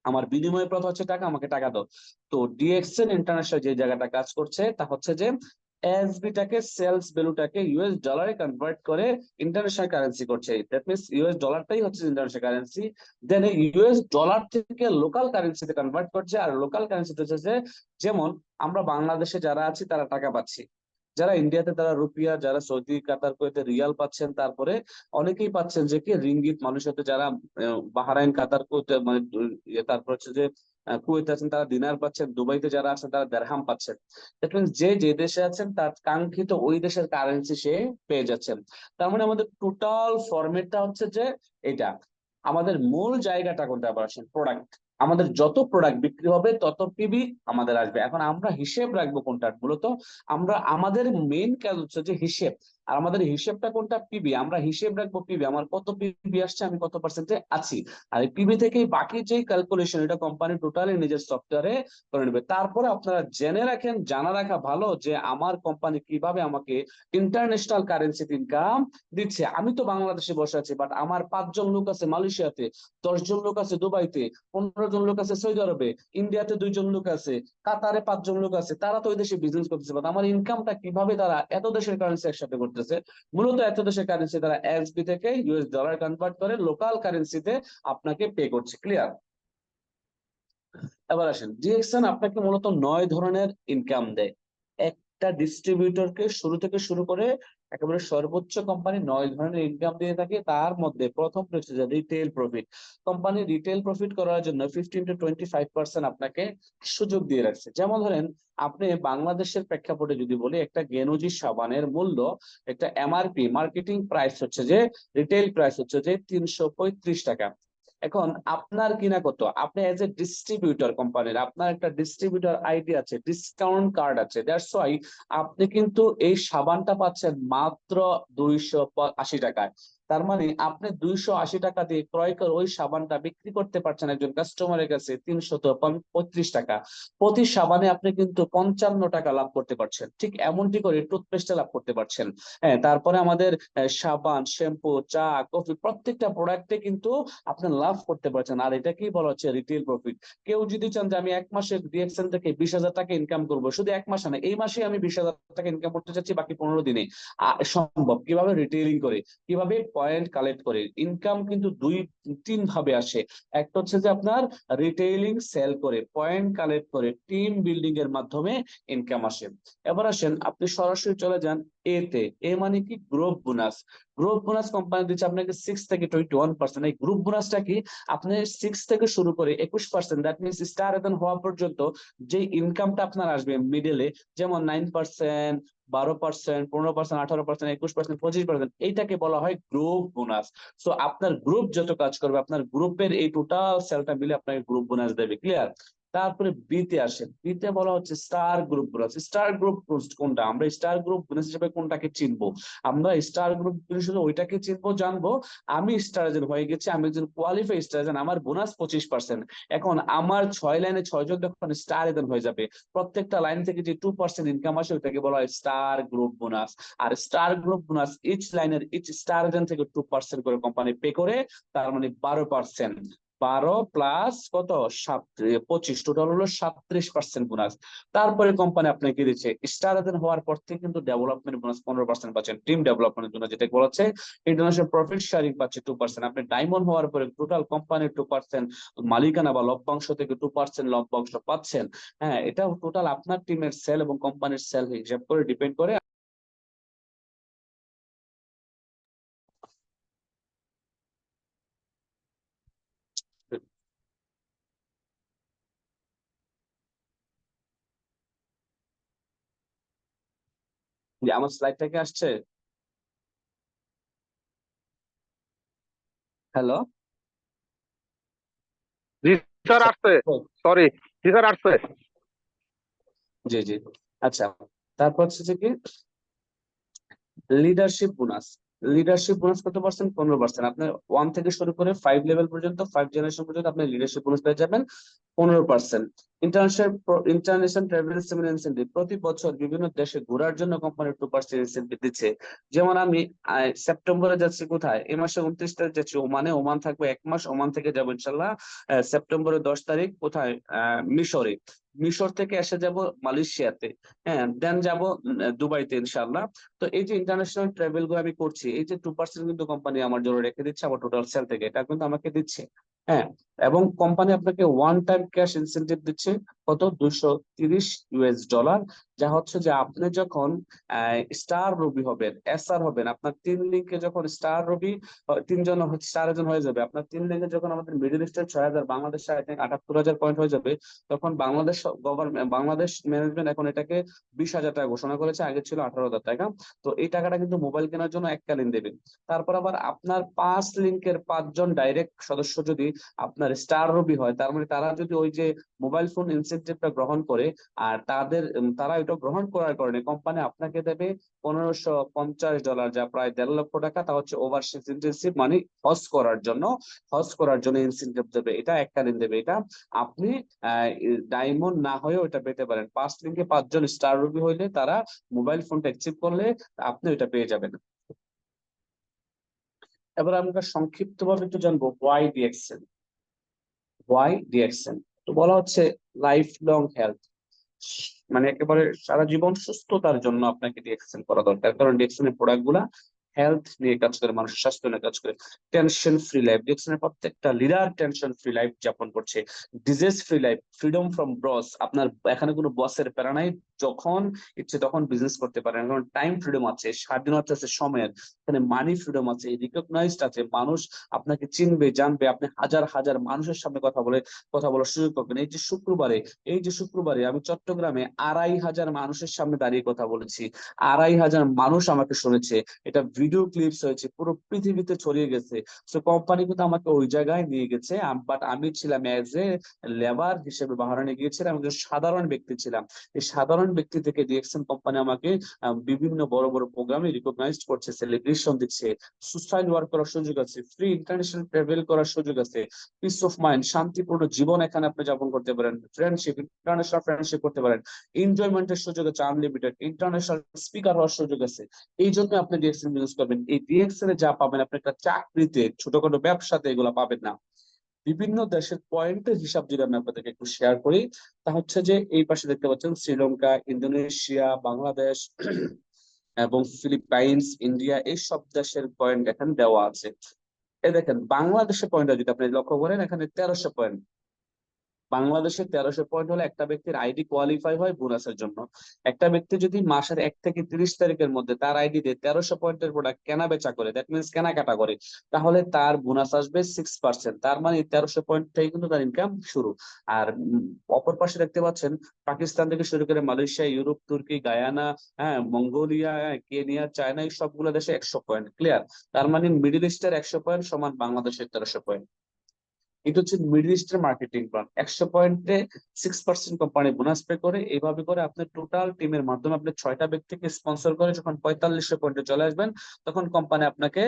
আমার বিনিময় প্রথা হচ্ছে টাকা, আমাকে টাকা দাও। তো ডিএক্সএন ইন্টারন্যাশনাল যে জায়গাটা কাজ করছে তা হচ্ছে যে এসবিটাকে, সেলস ভ্যালুটাকে ইউএস ডলারে কনভার্ট করে ইন্টারন্যাশনাল কারেন্সি করছে। দ্যাট মিনস ইউএস ডলারটাই হচ্ছে ইন্টারন্যাশনাল কারেন্সি, দেন ইউএস ডলার থেকে লোকাল কারেন্সিতে কনভার্ট করছে। আর লোকাল কারেন্সিতে হচ্ছে যে, যেমন আমরা বাংলাদেশে যারা আছি তারা টাকা পাচ্ছি, যারা ইন্ডিয়াতে তারা রুপিয়া, যারা সৌদি কাতার কুয়েতে রিয়াল পাচ্ছেন, তারপরে অনেকেই পাচ্ছেন যে কি রিঙ্গিত, মানুষের যারা বাহরাইন কাতার কুয়েতে মানে তারপর হচ্ছে যে কুয়েতে আছেন তারা দিনার পাচ্ছেন, দুবাইতে যারা আছেন তারা দিরহাম পাচ্ছেন। দ্যাট মিনস যে যে দেশে আছেন তার কাঙ্ক্ষিত ওই দেশের কারেন্সি সে পেয়ে যাচ্ছেন। তার মানে আমাদের টোটাল ফরম্যাটটা হচ্ছে যে এটা, আমাদের মূল জায়গাটা কোনটা, আবার আসেন প্রোডাক্ট, আমাদের যত প্রোডাক্ট বিক্রি হবে তত পিবি আমাদের আসবে। এখন আমরা হিসেব রাখবো কোনটা, মূলত আমরা আমাদের মেইন কাজ হচ্ছে যে হিসেব, আর আমাদের হিসেবটা কোনটা, পিবি, আমরা হিসেব রাখবো পিবি, আমার কত পিবি আসছে, আমি কত পার্সেন্টে আছি, আর এই পিবি থেকেই বাকি যে ক্যালকুলেশন এটা কোম্পানি টোটালি নিজের সফটওয়্যারে করে নেবে। তারপরে আপনারা জেনে রাখেন, জানা রাখা ভালো যে আমার কোম্পানি কিভাবে আমাকে ইন্টারন্যাশনাল কারেন্সিতে ইনকাম দিচ্ছে। আমি তো বাংলাদেশে বসে আছি, বাট আমার 5 জন লোক আছে মালয়েশিয়াতে, 10 জন লোক আছে দুবাইতে, 15 জন লোক আছে সৌদি আরবে, ইন্ডিয়াতে 2 জন লোক আছে, কাতারে 5 জন লোক আছে, তারা তো ওই দেশে বিজনেস করতেছে, বাট আমার ইনকামটা কিভাবে তারা এত দেশের কারেন্সি একসাথে করতেছে, মূলত এত দেশের কারেন্সি তারা এসবি থেকে ইউএস ডলার কনভার্ট করে লোকাল কারেন্সিতে আপনাকে পে করছে। ক্লিয়ার? এবার আসেন, ডিএক্সএন আপনাকে মূলত 9 ধরনের ইনকাম দেয়। একটা ডিস্ট্রিবিউটরকে শুরু থেকে শুরু করে একেবারে সর্বোচ্চ কোম্পানি 9 ধরনের ইনকাম দিয়ে থাকে। তার মধ্যে প্রথম হচ্ছে যে retail profit. Company retail profit করার জন্য 15 to 25% আপনাকে সুযোগ দিয়ে রাখছে। যেমন ধরেন আপনি বাংলাদেশের প্রেক্ষাপটে যদি বলি, একটা গেনুজি সাবানের মূল্য, একটা এমআরপি মার্কেটিং প্রাইস হচ্ছে যে, রিটেল প্রাইস হচ্ছে যে 335 টাকা। এখন আপনার কিনা কত, আপনি এজ এ ডিস্ট্রিবিউটর কোম্পানির, আপনার একটা ডিস্ট্রিবিউটর আইডি আছে, ডিসকাউন্ট কার্ড আছে, দ্যাটস ওয়াই আপনি কিন্তু এই সাবানটা পাচ্ছেন মাত্র 280 টাকায়। তার মানে আপনি 280 টাকা দিয়ে ক্রয় করে ওই সাবানটা বিক্রি করতে পারছেন একজন কাস্টমারের কাছে 335 টাকা। প্রতি সাবানে আপনি কিন্তু 55 টাকা লাভ করতে পারছেন। ঠিক এমনটি করে টুথপেস্টে লাভ করতে পারছেন। হ্যাঁ, তারপরে আমাদের সাবান, শ্যাম্পু, চা, কফি প্রত্যেকটা প্রোডাক্টে কিন্তু আপনি লাভ করতে পারছেন। আর এটা কি বলা হচ্ছে রিটেল প্রফিট। কেউ যদি চান যে আমি এক মাসে ডিএক্সএন থেকে 20,000 টাকা ইনকাম করবো, শুধু এক মাসে না, এই মাসে আমি 20,000 টাকা ইনকাম করতে চাচ্ছি বাকি 15 দিনে, সম্ভব। কিভাবে? রিটেলিং করে, কিভাবে পয়েন্ট কালেক্ট করে। ইনকাম কিন্তু 2-3 ভাবে আসে। একটা হচ্ছে যে আপনার রিটেইলিং সেল করে, পয়েন্ট কালেক্ট করে, টিম বিল্ডিং এর মাধ্যমে ইনকাম আসে। এবার আসেন আপনি সরাসরি চলে যান এ তে। এ মানে কি? Group bonus. Group bonus company দিচ্ছে আপনাকে 6 থেকে 21%। এই গ্রুপ বোনাসটা কি? আপনি 6 থেকে শুরু করে 21%, দ্যাট মিনস স্টার এতন হওয়া পর্যন্ত যে ইনকামটা আপনার আসবে মিডলে, যেমন 9%, 12%, 15%, 18%, 21%, 25%, এইটাকে বলা হয় গ্রুপ বোনাস। সো আপনার গ্রুপ যত কাজ করবে, আপনার গ্রুপের এই টোটাল সেলটা মিলে আপনাকে গ্রুপ বোনাস দেবে। ক্লিয়ার? তারপরে বিতে আসেন। বিতে বলা হচ্ছে star group bonus. Star group কোনটা? আমরা স্টার গ্রুপ বোনাস হিসেবে কোনটাকে চিনবো? আমরা স্টার গ্রুপ হিসেবে ওইটাকে চিনবো, জানবো আমি স্টার এজেন্ট হয়ে গেছি, আমি একজন কোয়ালিফাইড স্টার এজেন্ট, আমার বোনাস 25%। এখন আমার 6 লাইনে 6 জন যখন স্টার এজেন্ট হয়ে যাবে, প্রত্যেকটা লাইন থেকে যে 2% ইনকাম আসে ওইটাকে বলা হয় স্টার গ্রুপ বোনাস। আর স্টার গ্রুপ বোনাস ইচ লাইনের ইচ স্টার এজেন্ট থেকে 2% করে কোম্পানি পে করে, তার মানে 12%। 12 প্লাস কত? 25, টোটাল হলো 37% বোনাস। তারপরে কোম্পানি আপনাকে দিচ্ছে স্টার এজেন্ট হওয়ার পর থেকে কিন্তু ডেভেলপমেন্ট বোনাস 15% পাচ্ছেন, টিম ডেভেলপমেন্টের জন্য, যেটা বলা হচ্ছে ইন্টারন্যাশনাল প্রফিট শেয়ারিং পাচ্ছে 2%। আপনি ডায়মন্ড হওয়ার পরে টোটাল কোম্পানির 2% মালিকানা বা লভ্যাংশ থেকে 2% লভ্যাংশ পাচ্ছেন। হ্যাঁ, এটা টোটাল আপনার টিমের সেল এবং কোম্পানির সেল হিসাব করে ডিপেন্ড করে। যে আমার স্লাইডটা কি আসছে? হ্যালো? জি স্যার, আসছে। সরি, জি স্যার, আসছে। জি জি। আচ্ছা, তারপর হচ্ছে যে কি লিডারশিপ বোনাস। লিডারশিপ বোনাস কত পার্সেন্ট? 15%। আপনার 1 থেকে শুরু করে 5 লেভেল পর্যন্ত, 5 জেনারেশন পর্যন্ত আপনি লিডারশিপ বোনাস পেয়ে যাবেন 15%। ইন্টারন্যাশনাল ট্রাভেল ইনসেন্টিভ, প্রতি বছর বিভিন্ন দেশে ঘোরার জন্য কোম্পানি 2% ইনসেন্টিভ দিচ্ছে। যেমন আমি সেপ্টেম্বরে যাচ্ছি কোথায়? এই মাসে 29 তারিখ যাচ্ছি ওমানে। ওমান থাকবো 1 মাস, ওমান থেকে যাবো ইনশাল্লাহ সেপ্টেম্বরের 10 তারিখ কোথায়? মিশরে। মিশর থেকে এসে যাব মালয়েশিয়াতে। হ্যাঁ, দেন যাব দুবাইতে ইনশাল্লাহ। তো এই যে ইন্টারন্যাশনাল ট্রাভেল গুলো আমি করছি, এই যে 2% কিন্তু কোম্পানি আমার জন্য রেখে দিচ্ছে আমার টোটাল সেল থেকে, এটা কিন্তু আমাকে দিচ্ছে। হ্যাঁ, এবং কোম্পানি আপনাকে ওয়ান টাইম ক্যাশ ইনসেন্টিভ দিচ্ছে কত? $230, যা হচ্ছে যে আপনি যখন স্টার রবি হবেন, এসআর হবেন, আপনার 3 লিঙ্কে যখন স্টার রবি 3 জন স্টার জন হয়ে যাবে, আপনার 3 লিঙ্কে যখন আমাদের মিডল ইস্টের 6,000, বাংলাদেশে 78,000 পয়েন্ট হয়ে যাবে, তখন বাংলাদেশ গভর্নমেন্ট, বাংলাদেশ ম্যানেজমেন্ট এখন এটাকে 20,000 টাকা ঘোষণা করেছে, আগে ছিল 18,000 টাকা। তো এই টাকাটা কিন্তু মোবাইল কেনার জন্য এককালীন দেবে। তারপর আবার আপনার 5 লিঙ্কের 5 জন ডাইরেক্ট সদস্য যদি আপনার স্টার রবি হয়, তার মানে তারা যদি ওই যে মোবাইল ফোন ইনসেন্টিভটা গ্রহণ করে, আর তারা এটা গ্রহণ করার কারণে কোম্পানি আপনাকে দেবে $1,550, যা প্রায় 1.5 লক্ষ টাকা। তা হচ্ছে ওভারসিজ ইনসেন্টিভ, মানে হজ করার জন্য ইনসেন্টিভ দেবে। এটা এককালীন দেবে। এটা আপনি ডায়মন্ড না হয়েও এটা পেতে পারেন। 5 লিঙ্কে 5 জন স্টার রবি হইলে, তারা মোবাইল ফোনটা অ্যাকসেপ্ট করলে আপনি এটা পেয়ে যাবেন। এবার আমরা সংক্ষিপ্ত ভাবে একটু জানবো ওয়াই ডিএক্সএন। তো বলা হচ্ছে লাইফ লং হেলথ, মানে একেবারে সারা জীবন সুস্থতার জন্য আপনাকে ডিএক্সএন করা দরকার। কারণ ডিএক্সএন এর প্রোডাক্ট গুলা হেলথ নিয়ে কাজ করে, মানুষের স্বাস্থ্য নিয়ে কাজ করে। টেনশন ফ্রি লাইফ, ডিএক্সএন এর প্রত্যেকটা লিডার টেনশন ফ্রি লাইফ যাপন করছে। Disease free life, freedom from boss, আপনার এখানে কোনো বসের প্যারা নাই, যখন ইচ্ছে তখন বিজনেস করতে পারেন। কারণ টাইম ফ্রিডম আছে, স্বাধীনতা আছে সময়ের, এখানে মানি ফ্রিডম আছে, রিকগনাইজড আছে, মানুষ আপনাকে চিনবে, জানবে, আপনি হাজার হাজার মানুষের সামনে কথা বলার সুযোগ পাবেন। এই যে শুক্রবারে আমি চট্টগ্রামে 2,500 মানুষের সামনে দাঁড়িয়ে কথা বলেছি, 2,500 মানুষ আমাকে শুনেছে। এটা ভিডিও ক্লিপস হয়েছে, পুরো পৃথিবীতে ছড়িয়ে গেছে। তো কোম্পানি কিন্তু আমাকে ওই জায়গায় নিয়ে গেছে, বাট আমি ছিলাম এজ এ লেবার হিসেবে বাহারানে গিয়েছিলাম, একজন সাধারণ ব্যক্তি ছিলাম। এই সাধারণ ব্যক্তি থেকে ডিএক্সএন কোম্পানি আমাকে বিভিন্ন বড় বড় প্রোগ্রামে রিকগনাইজড করছে, সেলিব্রেশন দিচ্ছে, সুসাইড ওয়ার্ক করার সুযোগ আছে, ফ্রি ইন্টারন্যাশনাল ট্রাভেল করার সুযোগ আছে, পিস অফ মাইন্ড, শান্তিপূর্ণ জীবন এখানে আপনি যাপন করতে পারেন, ফ্রেন্ডশিপ, ইন্টারন্যাশনাল ফ্রেন্ডশিপ করতে পারেন, এনজয়মেন্টের সুযোগ আছে আনলিমিটেড, ইন্টারন্যাশনাল স্পিকার হওয়ার সুযোগ আছে। এই জন্য আপনি ডিএক্সএন বিজনেস করবেন। এই ডিএক্সএন এ যা পাবেন আপনি একটা চাকরিতে, ছোটখাটো ব্যবসাতে এগুলো পাবেন না। বিভিন্ন দেশের পয়েন্টের হিসাব যদি আমি আপনাদেরকে একটু শেয়ার করি, তা হচ্ছে যে এই পাশে দেখতে পাচ্ছেন শ্রীলঙ্কা, ইন্দোনেশিয়া, বাংলাদেশ এবং ফিলিপাইন্স, ইন্ডিয়া, এই সব দেশের পয়েন্ট এখানে দেওয়া আছে। এই দেখেন বাংলাদেশের পয়েন্টটা যদি আপনি লক্ষ্য করেন, এখানে 1300 পয়েন্ট। বাংলাদেশে 1300 পয়েন্ট হলে একটা ব্যক্তির আইডি কোয়ালিফাই হয় বোনাসের জন্য। একটা ব্যক্তি যদি মাসের 1 থেকে 30 তারিখের মধ্যে তার আইডি দিয়ে 1300 পয়েন্টের প্রোডাক্ট কেনা বেচা করে, দ্যাট মিনস কেনাকাটা করে, তাহলে তার বোনাস আসবে 6%। তার মানে 1300 পয়েন্ট থেকে কিন্তু তার ইনকাম শুরু। আর অপর পাশে দেখতে পাচ্ছেন পাকিস্তান থেকে শুরু করে মালয়েশিয়া, ইউরোপ, তুর্কি, গায়ানা, হ্যাঁ, মঙ্গোলিয়া, কেনিয়া, চায়না, এই সবগুলো দেশে 100 পয়েন্ট। ক্লিয়ার? তার মানে মিডল ইস্টের 100 পয়েন্ট সমান বাংলাদেশের 1300 পয়েন্ট। এটা হচ্ছে মিডল ইস্টের মার্কেটিং প্ল্যান। 100 পয়েন্টে 6% কোম্পানি বোনাস পে করে। এইভাবে করে আপনার টোটাল টিমের মাধ্যমে আপনি 6টা ব্যক্তিকে স্পন্সর করে যখন 4500 পয়েন্টে চলে আসবেন, তখন কোম্পানি আপনাকে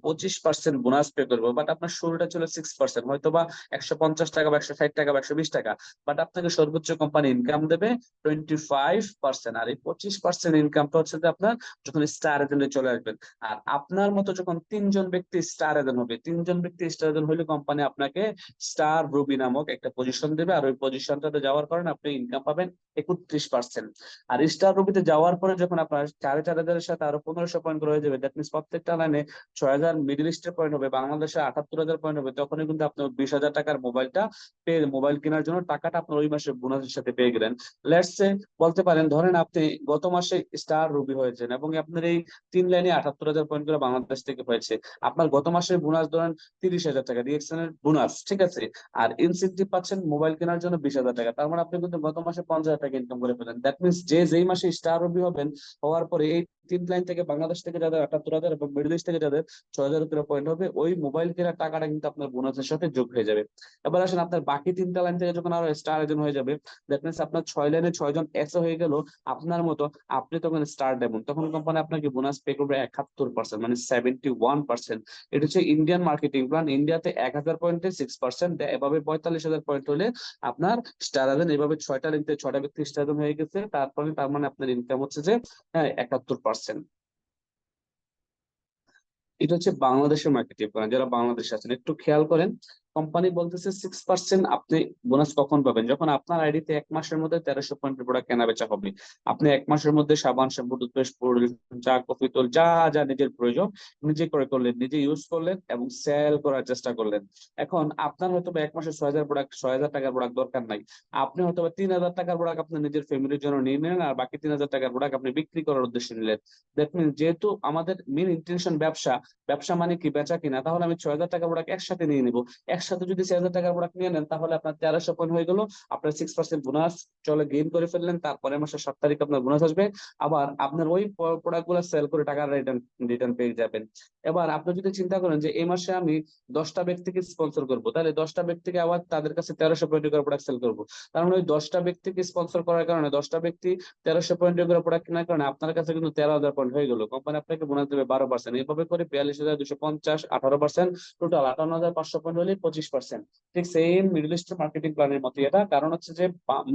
25% বোনাস পে করবে। বাট আপনার শুরুটা ছিল 6%, হয়তো বা 150 টাকা বা 160 টাকা বা 120 টাকা, বাট আপনাকে সর্বোচ্চ কোম্পানি ইনকাম দেবে 25%। আর এই 25% ইনকামটা হচ্ছে যে আপনার যখন স্টার এজেন্টে চলে আসবেন। আর আপনার মতো যখন 3জন ব্যক্তি স্টার এজেন্ট হবে, 3জন ব্যক্তি স্টার এজেন্ট হলে কোম্পানি আপনাকে স্টার রুবি নামক একটা পজিশন দেবে। আর ওই পজিশনটাতে যাওয়ার কারণে আপনি ইনকাম পাবেন 31%। আর স্টার রুবিতে যাওয়ার পরে যখন আপনার 4,500 সাথে আরো 1500 পয়েন্ট করে হয়ে যাবে, দ্যাট মিনস প্রত্যেকটা লাইনে 6000 মিডল ইস্টের পয়েন্ট হবে, বাংলাদেশে 78,000 পয়েন্ট হবে, তখনই কিন্তু আপনি 20,000 টাকার মোবাইলটা পেয়ে, মোবাইল কেনার জন্য টাকাটা আপনার ওই মাসে বোনাসের সাথে পেয়ে গেলেন। লেটস সে বলতে পারেন, ধরেন আপনি গত মাসে স্টার রুবি হয়েছেন এবং আপনার এই 3 লাইনে 78,000 পয়েন্ট করে বাংলাদেশ থেকে হয়েছে। আপনার গত মাসের বোনাস ধরেন 30,000 টাকা ডিএক্সএন এর বোনাস, ঠিক আছে? আর ইনসেনটিভ পাচ্ছেন মোবাইল কেনার জন্য 20,000 টাকা। তার মানে আপনি কিন্তু গত মাসে 50,000 টাকা ইনকাম করে ফেলেন। দ্যাট মিনস যেই মাসে স্টার রবি হবেন, হওয়ার পরে এই 3 লাইন থেকে বাংলাদেশ থেকে যাদের 78,000 এবং মিডল ইস্ট থেকে যাদের 6,000 করে পয়েন্ট হবে, ওই মোবাইল কেনার টাকাটা কিন্তু আপনার বোনাসের সাথে যোগ হয়ে যাবে। এবার আসেন আপনার বাকি 3টা লাইন থেকে যখন আরো স্টার এজেন্ট হয়ে যাবে, দ্যাট মিনস আপনার 6 লাইনে 6 জন এসও হয়ে গেল আপনার মতো, আপনি তখন স্টার ডেমন, তখন কোম্পানি আপনাকে বোনাস পে করবে 71%, মানে 71%। এটা হচ্ছে ইন্ডিয়ান মার্কেটিং প্ল্যান। ইন্ডিয়াতে 1000 পয়েন্টে 6%, এভাবে 45,000 পয়েন্ট হলে আপনার স্টার এজেন্ট, এভাবে 6টা লিঙ্কে 6টা ব্যক্তি স্টার এজেন্ট হয়ে গেছে। তারপরে তার মানে আপনার ইনকাম হচ্ছে যে 71%। এটা হচ্ছে বাংলাদেশের মার্কেটিং প্ল্যান। যারা বাংলাদেশে আছেন একটু খেয়াল করেন, কোম্পানি বলতেছে 6% আপনি বোনাস কখন পাবেন? যখন আপনার আইডিতে 1 মাসের মধ্যে 1300 পয়েন্টের প্রোডাক্ট কেনা বেচা হবে। আপনি 1 মাসের মধ্যে সাবান, শ্যাম্পু, টুথপেস্ট, চা, কফি, তেল, যা যা নিজের প্রয়োজন নিজে করে করলেন, নিজে ইউজ করলেন এবং সেল করার চেষ্টা করলেন। এখন আপনার হয়তো 1 মাসে 6,000 প্রোডাক্ট, 6,000 টাকার প্রোডাক্ট দরকার নাই। আপনি হয়তো 3,000 টাকার প্রোডাক্ট আপনি নিজের ফ্যামিলির জন্য নিয়ে নিলেন, আর বাকি 3,000 টাকার প্রোডাক্ট আপনি বিক্রি করার উদ্দেশ্যে নিলেন। দ্যাট মিনস যেহেতু আমাদের মেন ইন্টেনশন ব্যবসা, ব্যবসা মানে কি বেচা কিনা, তাহলে আমি 6,000 টাকার প্রোডাক্ট একসাথে নিয়ে নিব। একসাথে যদি 6,000 টাকার প্রোডাক্ট নিয়ে নেন, তাহলে আপনার 1300 পয়েন্ট হয়ে গেল, আপনার 6% বোনাস চলে গেইন করে ফেললেন। তারপরে মাসের 7 তারিখ আপনার বোনাস আসবে, আবার আপনার ওই প্রোডাক্ট গুলো সেল করে টাকা রিটার্ন পেয়ে যাবেন। এবার আপনি যদি চিন্তা করেন যে এই মাসে আমি 10টা ব্যক্তিকে স্পন্সর করবো, তাহলে 10টা ব্যক্তিকে আবার তাদের কাছে 1300 পয়েন্ট করে প্রোডাক্ট সেল করবো। কারণ ওই 10টা ব্যক্তিকে স্পন্সর করার কারণে, 10টা ব্যক্তি 1300 পয়েন্ট করে প্রোডাক্ট কেনার কারণে আপনার কাছে কিন্তু 13,000 পয়েন্ট হয়ে গেল। কোম্পানি আপনাকে বোনাস দেবে 12%। এইভাবে করে 42,250, 18%, টোটাল 58,500 পয়েন্ট হলে 25%। ঠিক সেম মিডল ইস্টের মার্কেটিং প্ল্যানের মতো এটা। কারণ হচ্ছে যে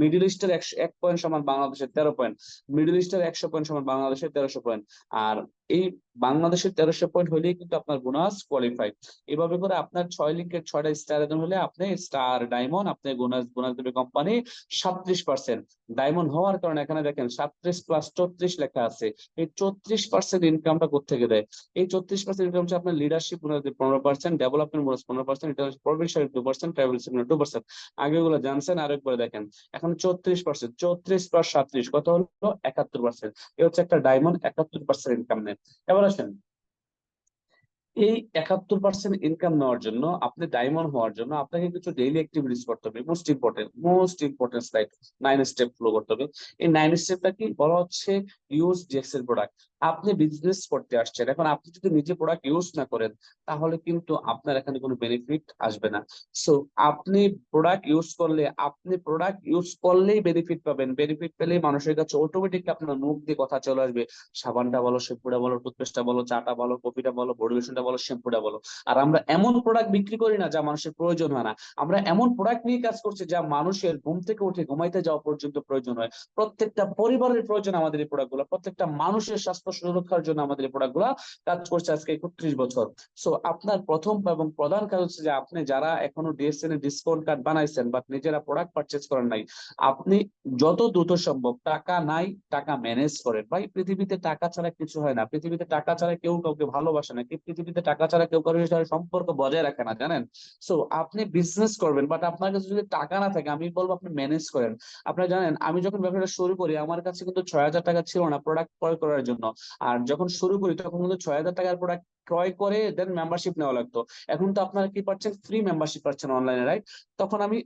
মিডল ইস্টের 101 পয়েন্ট সমান বাংলাদেশের 13 পয়েন্ট, মিডল ইস্টের 100 পয়েন্ট সমান বাংলাদেশের 1300 পয়েন্ট। আর এই বাংলাদেশের 1300 পয়েন্ট হলেই কিন্তু আপনার বোনাস কোয়ালিফাই। এভাবে করে আপনার 6 লিঙ্কের 6টা স্টার এজেন্ট হলে আপনি স্টার ডায়মন্ড, আপনি বোনাস দেবে কোম্পানি 37%। ডায়মন্ড হওয়ার কারণে এখানে দেখেন 37 প্লাস 34 লেখা আছে। এই 34% ইনকামটা কোত্থেকে দেয়? এই 34% ইনকাম হচ্ছে আপনার leadership bonus 15%, development bonus 15%, international provincial 2%, travel seminar 2%। আগেগুলো জানছেন, আরেকবার দেখেন। এখন 34%, 34 প্লাস 37 কত হলো? 71%। এ হচ্ছে একটা ডায়মন্ড 71% ইনকাম নেয়। এবার আসেন, এই 71% ইনকাম নেওয়ার জন্য, আপনি ডায়মন্ড হওয়ার জন্য আপনাকে কিছু ডেইলি অ্যাক্টিভিটিস করতে হবে। Most important slide, 9 step follow করতে হবে। এই 9 স্টেপটা কি বলা হচ্ছে? Use DXL product. আপনি বিজনেস করতে আসছেন, এখন আপনি যদি নিজে প্রোডাক্ট ইউজ না করেন তাহলে কিন্তু আপনার এখানে কোনো বেনিফিট আসবে না। সো আপনি প্রোডাক্ট ইউজ করলেই বেনিফিট পাবেন, বেনিফিট পেলেই মানুষের কাছে অটোমেটিকলি আপনার মুখ দিয়ে কথা চলে আসবে, সাবানটা বলো, শ্যাম্পুটা বলো, টুথপেস্টটা বলো, চাটা বলো, কফিটা বলো, বডি লোশনটা বলো, শ্যাম্পুটা বলো। আর আমরা এমন প্রোডাক্ট বিক্রি করি না যা মানুষের প্রয়োজন হয় না, আমরা এমন প্রোডাক্ট নিয়ে কাজ করছি যা মানুষের ঘুম থেকে উঠে ঘুমাইতে যাওয়া পর্যন্ত প্রয়োজন হয়। প্রত্যেকটা পরিবারের প্রয়োজন আমাদের এই প্রোডাক্ট গুলা, প্রত্যেকটা মানুষের স্বাস্থ্য সুরক্ষার জন্য আমাদের এই প্রোডাক্ট গুলা কাজ করছে আজকে 31 বছর। সো আপনার প্রথম এবং প্রধান কাজ হচ্ছে যে আপনি যারা এখনো ডিএসএন এর ডিসকাউন্ট কার্ড বানাইছেন বাট নিজেরা প্রোডাক্ট পারচেজ করেন নাই, আপনি যত দ্রুত সম্ভব, টাকা নাই টাকা ম্যানেজ করেন। ভাই পৃথিবীতে টাকা ছাড়া কিছু হয় না, পৃথিবীতে টাকা ছাড়া কেউ কাউকে ভালোবাসে না, পৃথিবীতে টাকা ছাড়া কেউ কারোর সাথে সম্পর্ক বজায় রাখে না, জানেন? সো আপনি বিজনেস করবেন বাট আপনার কাছে যদি টাকা না থাকে, আমি বলবো আপনি ম্যানেজ করেন। আপনারা জানেন আমি যখন ব্যবসাটা শুরু করি আমার কাছে কিন্তু 6,000 টাকা ছিল না প্রোডাক্ট ক্রয় করার জন্য। আর যখন শুরু করি তখন কিন্তু 6,000 টাকার প্রোডাক্ট ক্রয় করে দেন মেম্বারশিপ নেওয়া লাগতো। এখন তো আপনারা কি পাচ্ছেন, ফ্রি মেম্বারশিপ পাচ্ছেন অনলাইনে, রাইট? তখন আমি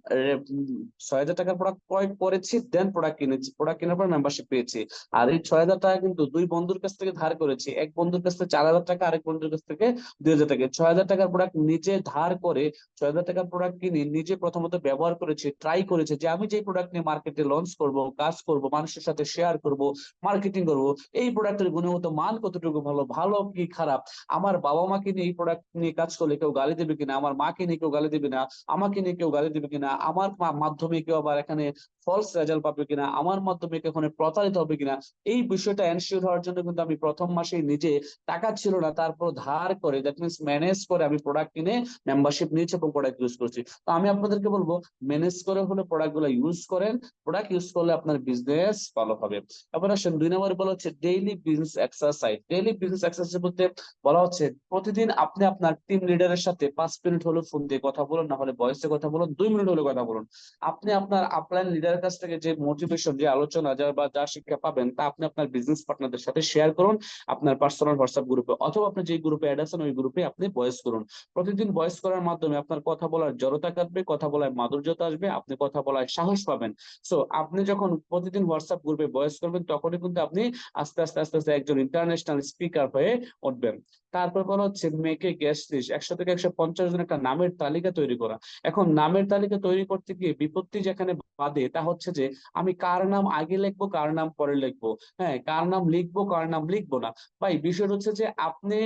6,000 টাকার প্রোডাক্ট ক্রয় করেছি, দেন প্রোডাক্ট কিনেছি, প্রোডাক্ট কেনার পর মেম্বারশিপ পেয়েছি। আর এই 6,000 টাকা কিন্তু দুই বন্ধুর কাছ থেকে ধার করেছি, এক বন্ধুর কাছ থেকে 4,000 টাকা, আরেক বন্ধুর কাছ থেকে 2,000 টাকা। 6,000 টাকার প্রোডাক্ট নিজে ধার করে 6,000 টাকার প্রোডাক্ট কিনে নিজে প্রথমত ব্যবহার করেছি, ট্রাই করেছি যে আমি যে প্রোডাক্ট নিয়ে মার্কেটে লঞ্চ করব, কাজ করব, মানুষের সাথে শেয়ার করব, মার্কেটিং করব, এই প্রোডাক্টের গুণগত মান কতটুকু ভালো, ভালো কি খারাপ, আমার বাবা মাকে নিয়ে এই প্রোডাক্ট নিয়ে কাজ করলে কেউ গালি দেবে কিনা, আমার মাকে নিয়ে কেউ গালি দেবে না, আমাকে নিয়ে কেউ গালি দেবে কিনা, আমার মাধ্যমে কেউ আবার এখানে ফলস রেজাল্ট পাবে কিনা, আমার মাধ্যমে কেউ এখানে প্রতারিত হবে কিনা, এই বিষয়টা এনশিওর হওয়ার জন্য কিন্তু আমি প্রথম মাসেই নিজে, টাকা ছিল না তারপর ধার করে, দ্যাট মিনস ম্যানেজ করে আমি প্রোডাক্ট কিনে মেম্বারশিপ নিয়েছি এবং প্রোডাক্ট ইউজ করছি। তো আমি আপনাদেরকে বলবো ম্যানেজ করে হলে প্রোডাক্ট গুলো ইউজ করেন, প্রোডাক্ট ইউজ করলে আপনার বিজনেস ভালো হবে। এবার আসেন 2 নম্বরে বলা হচ্ছে daily business exercise. Daily business exercise বলতে বলা হচ্ছে প্রতিদিন আপনি আপনার টিম লিডারের সাথে 5 মিনিট হলো ফোন দিয়ে কথা বলুন, না হলে ভয়েসে কথা বলুন, 2 মিনিট হলে কথা বলুন। আপনি আপনার আপলাইন লিডারের কাছ থেকে যে মোটিভেশন, যে আলোচনা বা যা শিক্ষা পাবেন তা আপনি আপনার বিজনেস পার্টনারদের সাথে শেয়ার করুন আপনার পার্সোনাল হোয়াটসঅ্যাপ গ্রুপে, অথবা আপনি যে গ্রুপে অ্যাড আছেন ওই গ্রুপে আপনি ভয়েস করুন। প্রতিদিন ভয়েস করার মাধ্যমে আপনার কথা বলার জড়তা কাটবে, কথা বলার মাধুর্যতা আসবে, আপনি কথা বলার সাহস পাবেন। সো আপনি যখন প্রতিদিন হোয়াটসঅ্যাপ গ্রুপে ভয়েস করবেন তখনই কিন্তু আপনি আস্তে আস্তে আস্তে আস্তে একজন ইন্টারন্যাশনাল স্পিকার হয়ে উঠবেন। তারপর বলা হচ্ছে মেকে গেস্ট লিস্ট, 100 থেকে 150 জন একটা নামের তালিকা তৈরি করা। এখন নামের তালিকা তৈরি করতে গিয়ে বিপত্তি যেখানে বাধে তা হচ্ছে যে আমি কার নাম আগে লিখবো, কার নাম পরে লিখবো, হ্যাঁ কার নাম লিখবো, কার নাম লিখবো না। ভাই বিষয় হচ্ছে যে আপনি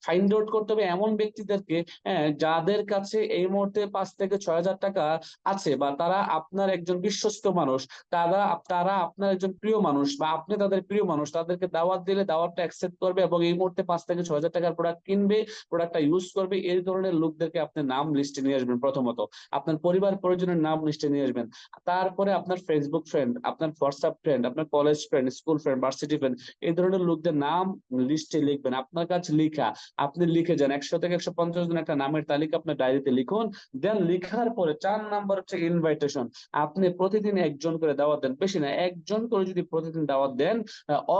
ফাইন্ড আউট করতে হবে এমন ব্যক্তিদেরকে, যাদের কাছে এই মুহূর্তে 5 থেকে 6,000 টাকা আছে, বা তারা আপনার একজন বিশ্বস্ত মানুষ, তারা তারা আপনার একজন প্রিয় মানুষ, বা আপনি তাদের প্রিয় মানুষ, তাদেরকে দাওয়াত দিলে দাওয়াতটা অ্যাকসেপ্ট করবে এবং এই মুহূর্তে 5 থেকে 6,000 টাকার প্রোডাক্ট কিনবে, প্রোডাক্টটা ইউজ করবে। এই ধরনের লোকদেরকে আপনি নাম লিস্টে নিয়ে আসবেন। প্রথমত আপনার পরিবার পরিজনের নাম লিস্টে নিয়ে আসবেন, তারপরে আপনার ফেসবুক ফ্রেন্ড, আপনার হোয়াটসঅ্যাপ ফ্রেন্ড, আপনার college friend, school friend, varsity friend, এই ধরনের লোকদের নাম লিস্টে লিখবেন। আপনার কাছে লিখা, আপনি লিখে যান 100 থেকে 150 জন একটা নামের তালিকা আপনার ডায়েরিতে লিখুন। দেন লিখার পরে 4 নাম্বার হচ্ছে ইনভাইটেশন। আপনি প্রতিদিন একজন করে দাওয়াত দেন, বেশি না, একজন করে যদি প্রতিদিন দাওয়াত দেন,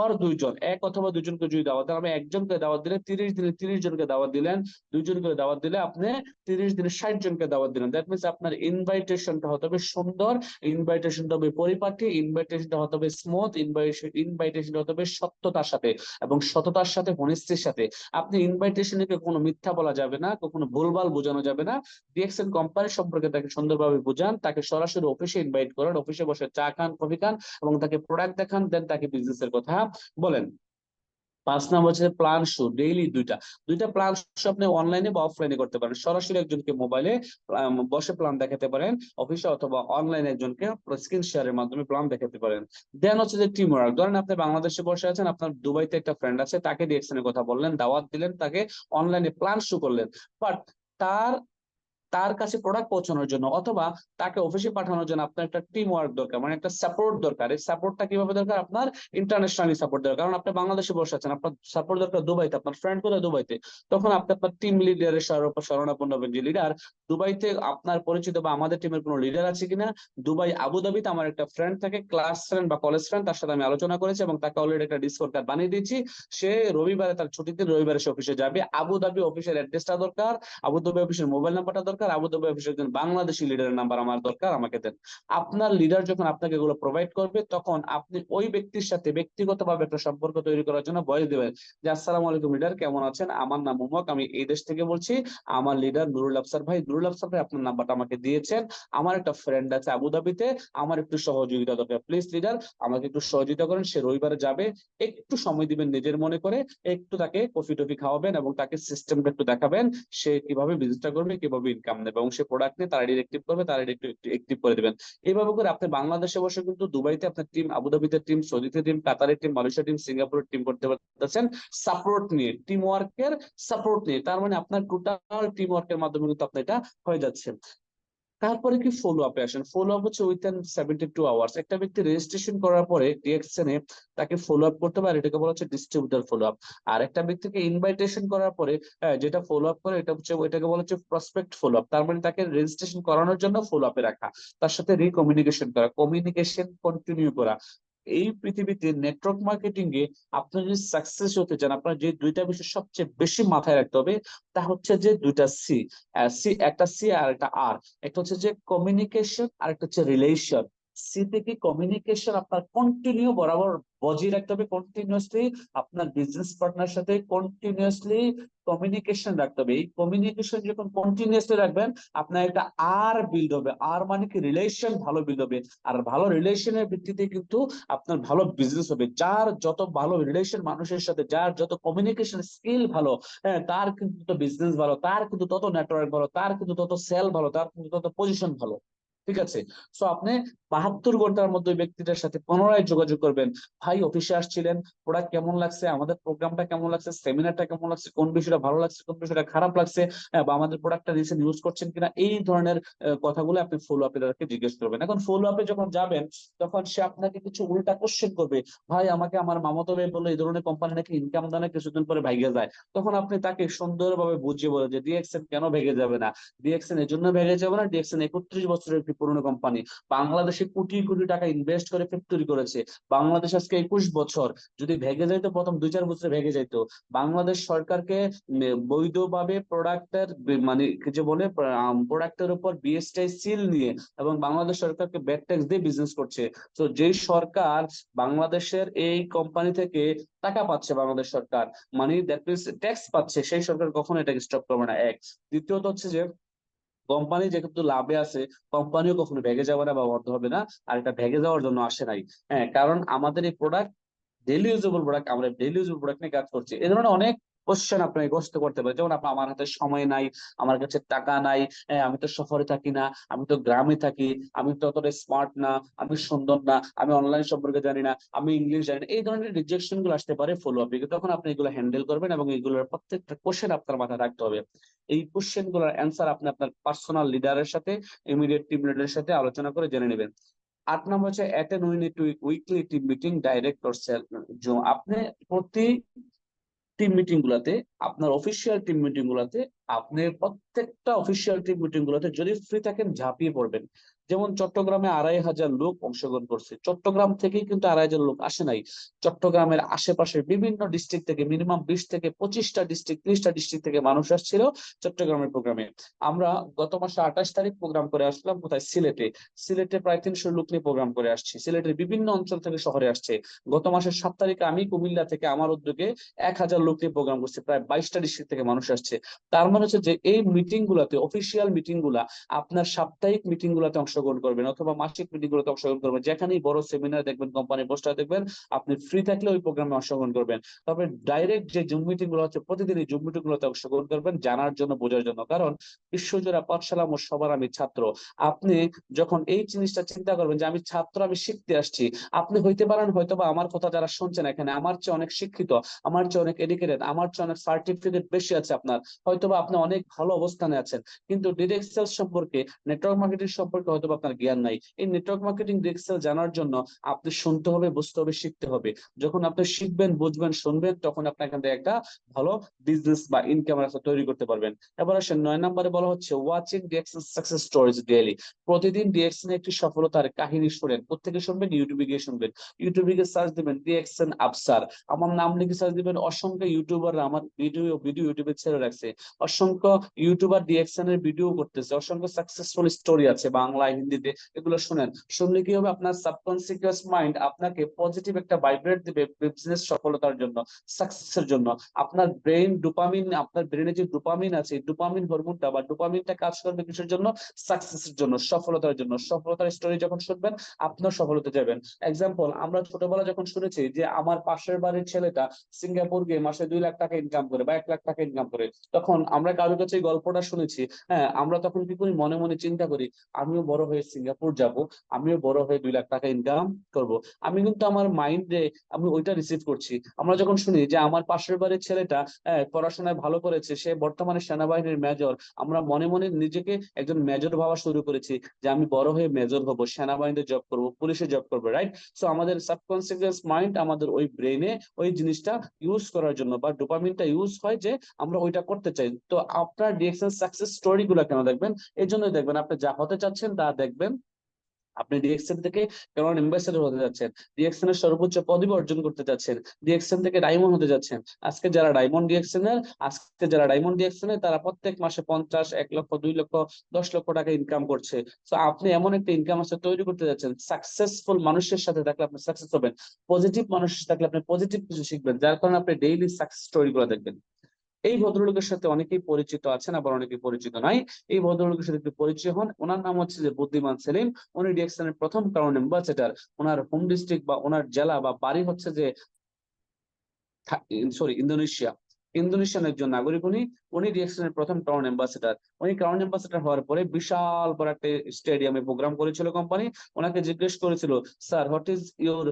আর 2 জন, এক অথবা 2 জনকে যদি দাওয়াত দেন, আমি একজন করে দাওয়াত দিলে 30 দিনে 30 জনকে দাওয়াত দিলেন, 2 জন করে দাওয়াত দিলে আপনি 30 দিনে 60 জনকে দাওয়াত দিলেন। দ্যাট মিনস আপনার ইনভাইটেশনটা হতে হবে সুন্দর, ইনভাইটেশনটা হবে পরিপাটি, ইনভাইটেশনটা হতে হবে স্মুথ, ইনভাইটেশনটা হতে হবে সত্যতার সাথে এবং সততার সাথে, হোনেস্টির সাথে। আপনি ইনভাইটেশনে কোনো মিথ্যা বলা যাবে না, কখনো ভুলভাল বোঝানো যাবে না। ডিএক্সএন কোম্পানি সম্পর্কে তাকে সুন্দরভাবে বোঝান, তাকে সরাসরি অফিসে ইনভাইট করেন, অফিসে বসে চা খান, কফি খান এবং তাকে প্রোডাক্ট দেখান, দেন তাকে বিজনেসের কথা বলেন। 5 নাম্বার হচ্ছে প্ল্যান শো। ডেইলি দুইটা প্ল্যান শো আপনি অনলাইনে বা অফলাইনে করতে পারেন। সরাসরি একজনকে মোবাইলে বসে প্ল্যান দেখাতে পারেন অফিসে, অথবা অনলাইনে একজনকে স্ক্রিন শেয়ারের মাধ্যমে প্ল্যান দেখাতে পারেন। দেন হচ্ছে যে টিম ওয়ার্ক। ধরেন আপনি বাংলাদেশে বসে আছেন, আপনার দুবাইতে একটা ফ্রেন্ড আছে, তাকে ডিএক্সএন কথা বললেন, দাওয়াত দিলেন, তাকে অনলাইনে প্ল্যান শো করলেন, বাট তার তার কাছে প্রোডাক্ট পৌঁছানোর জন্য অথবা তাকে অফিসে পাঠানোর জন্য আপনার একটা টিম ওয়ার্ক দরকার, মানে একটা সাপোর্ট দরকার। এই সাপোর্টটা কিভাবে দরকার? আপনার ইন্টারন্যাশনালি সাপোর্ট দরকার। কারণ আপনি বাংলাদেশে বসে আছেন, আপনার সাপোর্ট দরকার দুবাইতে, আপনার ফ্রেন্ড কোথায়? দুবাইতে। তখন আপনি আপনার টিম লিডারের শরণাপন্ন হবেন, যে লিডার দুবাইতে আপনার পরিচিত বা আমাদের টিমের কোনো লিডার আছে কিনা। দুবাই আবুধাবিতে আমার একটা ফ্রেন্ড থাকে, ক্লাস ফ্রেন্ড বা কলেজ ফ্রেন্ড, তার সাথে আমি আলোচনা করেছি এবং তাকে অলরেডি একটা ডিসকাউন্ট কার্ড বানিয়ে দিয়েছি। সে রবিবারে, তার ছুটির দিন রবিবারে সে অফিসে যাবে। আবুধাবি অফিসের অ্যাড্রেসটা দরকার, আবুধাবি অফিসের মোবাইল নাম্বারটা দরকার, দরকার আবুধাবি অফিসের একজন বাংলাদেশি লিডারের নাম্বার আমার দরকার, আমাকে দেন। আপনার লিডার যখন আপনাকে এগুলো প্রোভাইড করবে, তখন আপনি ওই ব্যক্তির সাথে ব্যক্তিগতভাবে একটা সম্পর্ক তৈরি করার জন্য ভয়েস দেবেন যে আসসালামু আলাইকুম লিডার, কেমন আছেন, আমার নাম উমক, আমি এই দেশ থেকে বলছি, আমার লিডার নুরুল আফসার ভাই, নুরুল আফসার ভাই আপনার নাম্বারটা আমাকে দিয়েছেন, আমার একটা ফ্রেন্ড আছে আবুধাবিতে, আমার একটু সহযোগিতা দরকার, প্লিজ লিডার আমাকে একটু সহযোগিতা করেন। সে রবিবারে যাবে, একটু সময় দিবেন নিজের মনে করে, একটু তাকে কফি টফি খাওয়াবেন এবং তাকে সিস্টেমটা একটু দেখাবেন, সে কিভাবে বিজনেসটা করবে, কিভাবে ইনকাম নেবে, এবং সে প্রোডাক্ট নিয়ে তারা ডিরেক্টিভ করবে, তারা একটু অ্যাক্টিভ করে দিবেন। এইভাবে করে আপনি বাংলাদেশে বসে কিন্তু দুবাইতে আপনার টিম, আবুধাবিতে টিম, সৌদিতে টিম, কাতারের টিম, মালয়েশিয়া টিম, সিঙ্গাপুরের টিম করতে পারতেছেন সাপোর্ট নিয়ে, টিম ওয়ার্কের সাপোর্ট নিয়ে। তার মানে আপনার টোটাল টিম ওয়ার্কের মাধ্যমে কিন্তু আপনি এটা হয়ে যাচ্ছে। তারপরে কি ফলো আপে আসেন। ফলো আপ হচ্ছে উইথিন 72 আওয়ার্স। একটা ব্যক্তি রেজিস্ট্রেশন করার পরে ডিএক্সএন এ তাকে ফলো আপ করতে পারে, এটাকে বলা হচ্ছে ডিস্ট্রিবিউটর ফলো আপ। আর একটা ব্যক্তিকে ইনভাইটেশন করার পরে যেটা ফলো আপ করে, এটা হচ্ছে এটাকে বলা হচ্ছে প্রসপেক্ট ফলো আপ। তার মানে তাকে রেজিস্ট্রেশন করানোর জন্য ফলো আপে রাখা, তার সাথে রিকমিউনিকেশন করা, কমিউনিকেশন কন্টিনিউ করা। এই পৃথিবীতে নেটওয়ার্ক মার্কেটিং এ আপনি যদি সাকসেস হতে চান, আপনার যে দুইটা বিষয় সবচেয়ে বেশি মাথায় রাখতে হবে, তা হচ্ছে যে দুইটা সি, একটা সি আর একটা আর। একটা হচ্ছে যে কমিউনিকেশন আর একটা হচ্ছে রিলেশন। সি থেকে কমিউনিকেশন আপনার কন্টিনিউ বরাবর বজিয়ে রাখতে হবে, কন্টিনিউয়াসলি আপনার বিজনেস পার্টনার সাথে কন্টিনিউয়াসলি কমিউনিকেশন রাখতে হবে। এই কমিউনিকেশন যখন কন্টিনিউয়াসলি রাখবেন, আপনার একটা আর বিল্ড হবে। আর মানে কি, রিলেশন ভালো বিল্ড হবে। আর ভালো রিলেশনের ভিত্তিতে কিন্তু আপনার ভালো বিজনেস হবে। যার যত ভালো রিলেশন মানুষের সাথে, যার যত কমিউনিকেশন স্কিল ভালো, হ্যাঁ, তার কিন্তু তত বিজনেস ভালো, তার কিন্তু তত নেটওয়ার্ক ভালো, তার কিন্তু তত সেল ভালো, তার কিন্তু তত পজিশন ভালো। ঠিক আছে। সো আপনি 72 ঘন্টার মধ্যে ওই ব্যক্তিটার সাথে পুনরায় যোগাযোগ করবেন। ভাই অফিসে আসছিলেন, প্রোডাক্ট কেমন লাগছে, আমাদের প্রোগ্রামটা কেমন লাগছে, সেমিনারটা কেমন লাগছে, কোন বিষয়টা ভালো লাগছে, কোন বিষয়টা খারাপ লাগছে, বা আমাদের প্রোডাক্টটা রিসেন্ট ইউজ করছেন কিনা, এই ধরনের কথাগুলো আপনি ফলো আপে জিজ্ঞেস করবেন। এখন ফলো আপে যখন যাবেন, তখন সে আপনাকে কিছু উল্টা কোশ্চেন করবে। ভাই আমাকে আমার মামাতো ভাই বললো এই ধরনের কোম্পানি নাকি ইনকাম দেয় না, কিছুদিন পরে ভেঙে যায়। তখন আপনি তাকে সুন্দরভাবে বুঝিয়ে বলে যে ডিএক্সএন কেন ভেঙে যাবে না। ডিএক্সএন এর জন্য ভেঙে যাবে না, ডিএক্সএন 31 বছরের একটি পুরনো কোম্পানি, বাংলাদেশে কোটি কোটি টাকা ইনভেস্ট করে ফ্যাক্টরি করেছে। বাংলাদেশ আজকে 21 বছর, যদি ভেঙে যাইতো প্রথম 2-4 বছরে ভেঙে যাইতো। বাংলাদেশ সরকারকে বৈধভাবে প্রোডাক্টের মানে যে বলে প্রোডাক্টের উপর বিএসটি সিল নিয়ে, এবং বাংলাদেশ সরকারকে ব্যাড ট্যাক্স দিয়ে বিজনেস করছে। তো যেই সরকার বাংলাদেশের এই কোম্পানি থেকে টাকা পাচ্ছে, বাংলাদেশ সরকার মানে দ্যাট মিনস ট্যাক্স পাচ্ছে, সেই সরকার কখনো এটাকে স্টপ করবে না। এক, দ্বিতীয়ত হচ্ছে যে কোম্পানি যেহেতু লাভে আছে, কোম্পানিও কখনো ভেঙে যাবে না বা বন্ধ হবে না। আর এটা ভেঙে যাওয়ার জন্য আসে নাই। হ্যাঁ, কারণ আমাদের এই প্রোডাক্ট ডেইলি ইউজেবল প্রোডাক্ট, আমরা ডেইলি ইউজেবল প্রোডাক্ট নিয়ে কাজ করছি। এই ধরনের অনেক কোশ্চেন আপনাকে গ্রস্ত করতে পারে, যেমন আমার হাতে সময় নাই, আমার কাছে টাকা নাই, আমি তো শহরে থাকি না, আমি তো গ্রামে থাকি, আমি তো অতটা স্মার্ট না, আমি সুন্দর না, আমি অনলাইন সম্পর্কে জানি না, আমি ইংলিশ জানি না। এই ধরনের রিজেকশন গুলো আসতে পারে ফলো আপে, তখন আপনি এগুলো হ্যান্ডেল করবেন এবং এগুলোর প্রত্যেকটা কোশ্চেন আপনার মাথায় রাখতে হবে। এই কোশ্চেন গুলোর অ্যান্সার আপনি আপনার পার্সোনাল লিডারের সাথে, ইমিডিয়েট টিম লিডারের সাথে আলোচনা করে জেনে নেবেন। 8 নম্বর হচ্ছে attend weekly team meeting direct or sell. আপনি প্রতি টিম মিটিং গুলাতে, আপনার অফিসিয়াল টিম মিটিং গুলাতে, আপনি প্রত্যেকটা অফিসিয়াল টিম মিটিং গুলাতে যদি ফ্রি থাকেন ঝাঁপিয়ে পড়বেন। যেমন চট্টগ্রামে 2500 লোক অংশগ্রহণ করছে, চট্টগ্রাম থেকেই কিন্তু 2500 লোক আসে নাই, চট্টগ্রামের আশেপাশের বিভিন্ন ডিস্ট্রিক্ট থেকে মিনিমাম 20 থেকে 25টা ডিস্ট্রিক্ট, 30টা ডিস্ট্রিক্ট থেকে মানুষ আসছিল চট্টগ্রামের প্রোগ্রামে। আমরা গত মাসে 28 তারিখ প্রোগ্রাম করে আসলাম কোথায়, সিলেটে। সিলেটে প্রায় 300 লোক নিয়ে প্রোগ্রাম করে আসছি, সিলেটের বিভিন্ন অঞ্চল থেকে শহরে আসছে। গত মাসের 7 তারিখে আমি কুমিল্লা থেকে আমার উদ্যোগে 1000 লোক নিয়ে প্রোগ্রাম করছে, প্রায় 22টা ডিস্ট্রিক্ট থেকে মানুষ আসছে। তার মানে হচ্ছে যে এই মিটিং গুলাতে, অফিসিয়াল মিটিং গুলা, আপনার সাপ্তাহিক মিটিং গুলাতে অংশগ্রহণ করবেন অথবা মাসিক মিটিং গুলোতে অংশগ্রহণ করবেন, যেখানেই বড় সেমিনার দেখবেন, কোম্পানি পোস্টার দেখবেন, আপনি ফ্রি থাকলে ওই প্রোগ্রামে অংশগ্রহণ করবেন। তবে ডাইরেক্ট যে জুম মিটিং গুলো হচ্ছে, প্রতিদিন এই জুম মিটিং গুলোতে অংশগ্রহণ করবেন, জানার জন্য, বোঝার জন্য। কারণ বিশ্বজোড়া পাঠশালা ও সবার আমি ছাত্র। আপনি যখন এই জিনিসটা চিন্তা করবেন যে আমি ছাত্র, আমি শিখতে আসছি, আপনি হইতে পারেন হয়তোবা আমার কথা যারা শুনছেন এখানে আমার চেয়ে অনেক শিক্ষিত, আমার চেয়ে অনেক এডুকেটেড, আমার চেয়ে অনেক সার্টিফিকেট বেশি আছে আপনার, হয়তোবা আপনি অনেক ভালো অবস্থানে আছেন, কিন্তু ডিরেক্ট সেলস সম্পর্কে, নেটওয়ার্ক মার্কেটিং সম্পর্কে হয়তো বা আপনার জ্ঞান নাই। এই নেটওয়ার্ক মার্কেটিং ডিএক্সএল জানার জন্য আপনি শুনতে হবে, বুঝতে হবে, শিখতে হবে। যখন আপনি শিখবেন, বুঝবেন, শুনবেন, তখন আপনি এখান থেকে একটা ভালো বিজনেস বা ইনকাম রাস্তা তৈরি করতে পারবেন। এবার আসেন 9 নম্বরে বলা হচ্ছে watching DXL success stories daily. প্রতিদিন ডিএক্সএল একটি সফলতার কাহিনী শুনেন। কোত্থেকে শুনবেন? ইউটিউবে গিয়ে শুনবেন। ইউটিউবে গিয়ে সার্চ দিবেন ডিএক্সএল আফসার, আমার নাম লিখে সার্চ দিবেন। অসংখ্য ইউটিউবার আমার ভিডিও ইউটিউবে ছেড়ে রাখছে, অসংখ্য ইউটিউবার ডিএক্সএল এর ভিডিও করতেছে, অসংখ্য সাকসেসফুল স্টোরি আছে বাংলায়, হিন্দিতে। এগুলো শুনেন। শুনলে কি হবে? আপনার সাবকনসিয়াস মাইন্ড আপনাকে পজিটিভ একটা ভাইব্রেট দিবে বিজনেস সফলতার জন্য, সাকসেসের জন্য। আপনার ব্রেন ডোপামিন, আপনার ব্রেনে যে ডোপামিন আছে, ডোপামিন হরমোনটা বা ডোপামিনটা কাজ করবে কিসের জন্য? সাকসেসের জন্য, সফলতার জন্য। সফলতার স্টোরি যখন শুনবেন, আপনার সফলতা যাবেন। এক্সাম্পল, আমরা ছোটবেলা যখন শুনেছি যে আমার পাশের বাড়ির ছেলেটা সিঙ্গাপুর গিয়ে মাসে 2 লাখ টাকা ইনকাম করে বা 1 লাখ টাকা ইনকাম করে, তখন আমরা কারোর কাছে এই গল্পটা শুনেছি। হ্যাঁ, আমরা তখন কি করি? মনে মনে চিন্তা করি, আমিও বড় হয়ে সিঙ্গাপুর যাব, আমিও বড় হয়ে 2 লাখ টাকা ইনকাম করব। আমি কিন্তু আমার মাইন্ডে আমি ওইটা রিসিভ করছি। আমরা যখন শুনি যে আমার পাশের বাড়ির ছেলেটা পড়াশোনায় ভালো করেছে, সে বর্তমানে সেনাবাহিনীর মেজর, আমরা মনে মনে নিজেকে একজন মেজর ভাবা শুরু করেছি যে আমি বড় হয়ে মেজর হব, সেনাবাহিনীতে জব করব, পুলিশে জব করবো, রাইট? সো আমাদের সাবকনসিয়াস মাইন্ড আমাদের ওই ব্রেনে ওই জিনিসটা ইউজ করার জন্য বা ডোপামিনটা ইউজ হয় যে আমরা ওইটা করতে চাই। তো আপনার ডিএক্সএল সাকসেস স্টোরি গুলা কেন দেখবেন? এই জন্যই দেখবেন, আপনি যা হতে চাচ্ছেন তা দেখবেন। আপনি ডিএক্সএল থেকে কেমন অ্যাম্বাসেডর হতে যাচ্ছেন, ডিএক্সএল এর সর্বোচ্চ পদবি অর্জন করতে যাচ্ছেন, ডিএক্সএল থেকে ডায়মন্ড হতে যাচ্ছেন। আজকে যারা ডায়মন্ড ডিএক্সএল এর তারা প্রত্যেক মাসে 50, 1 লক্ষ, 2 লক্ষ, 10 লক্ষ টাকা ইনকাম করছে। তো আপনি এমন একটা ইনকাম আসলে তৈরি করতে যাচ্ছেন। সাকসেসফুল মানুষের সাথে থাকলে আপনি সাকসেস হবেন, পজিটিভ মানুষের থাকলে আপনি পজিটিভ কিছু শিখবেন, যার কারণে আপনি ডেইলি সাকসেস স্টোরি গুলো দেখবেন। এই ভদ্রলোকের সাথে অনেকেই পরিচিত আছেন, আবার অনেকেই পরিচিত নাই। এই ভদ্রলোকের সাথে একটু পরিচয় হন। ওনার নাম হচ্ছে যে বুদ্ধিমান সেলিম। উনি ডিএক্সএল এর প্রথম ক্রাউন অ্যাম্বাসেডর। ওনার হোম ডিস্ট্রিক্ট বা ওনার জেলা বা বাড়ি হচ্ছে যে ইন্দোনেশিয়া। ইন্দোনেশিয়ান একজন নাগরিক উনি। উনি ডিএক্সএল এর প্রথম ক্রাউন অ্যাম্বাসেডর। উনি ক্রাউন অ্যাম্বাসেডর হওয়ার পরে বিশাল বড় একটা স্টেডিয়ামে প্রোগ্রাম করেছিল কোম্পানি। ওনাকে জিজ্ঞেস করেছিল, sir, what is your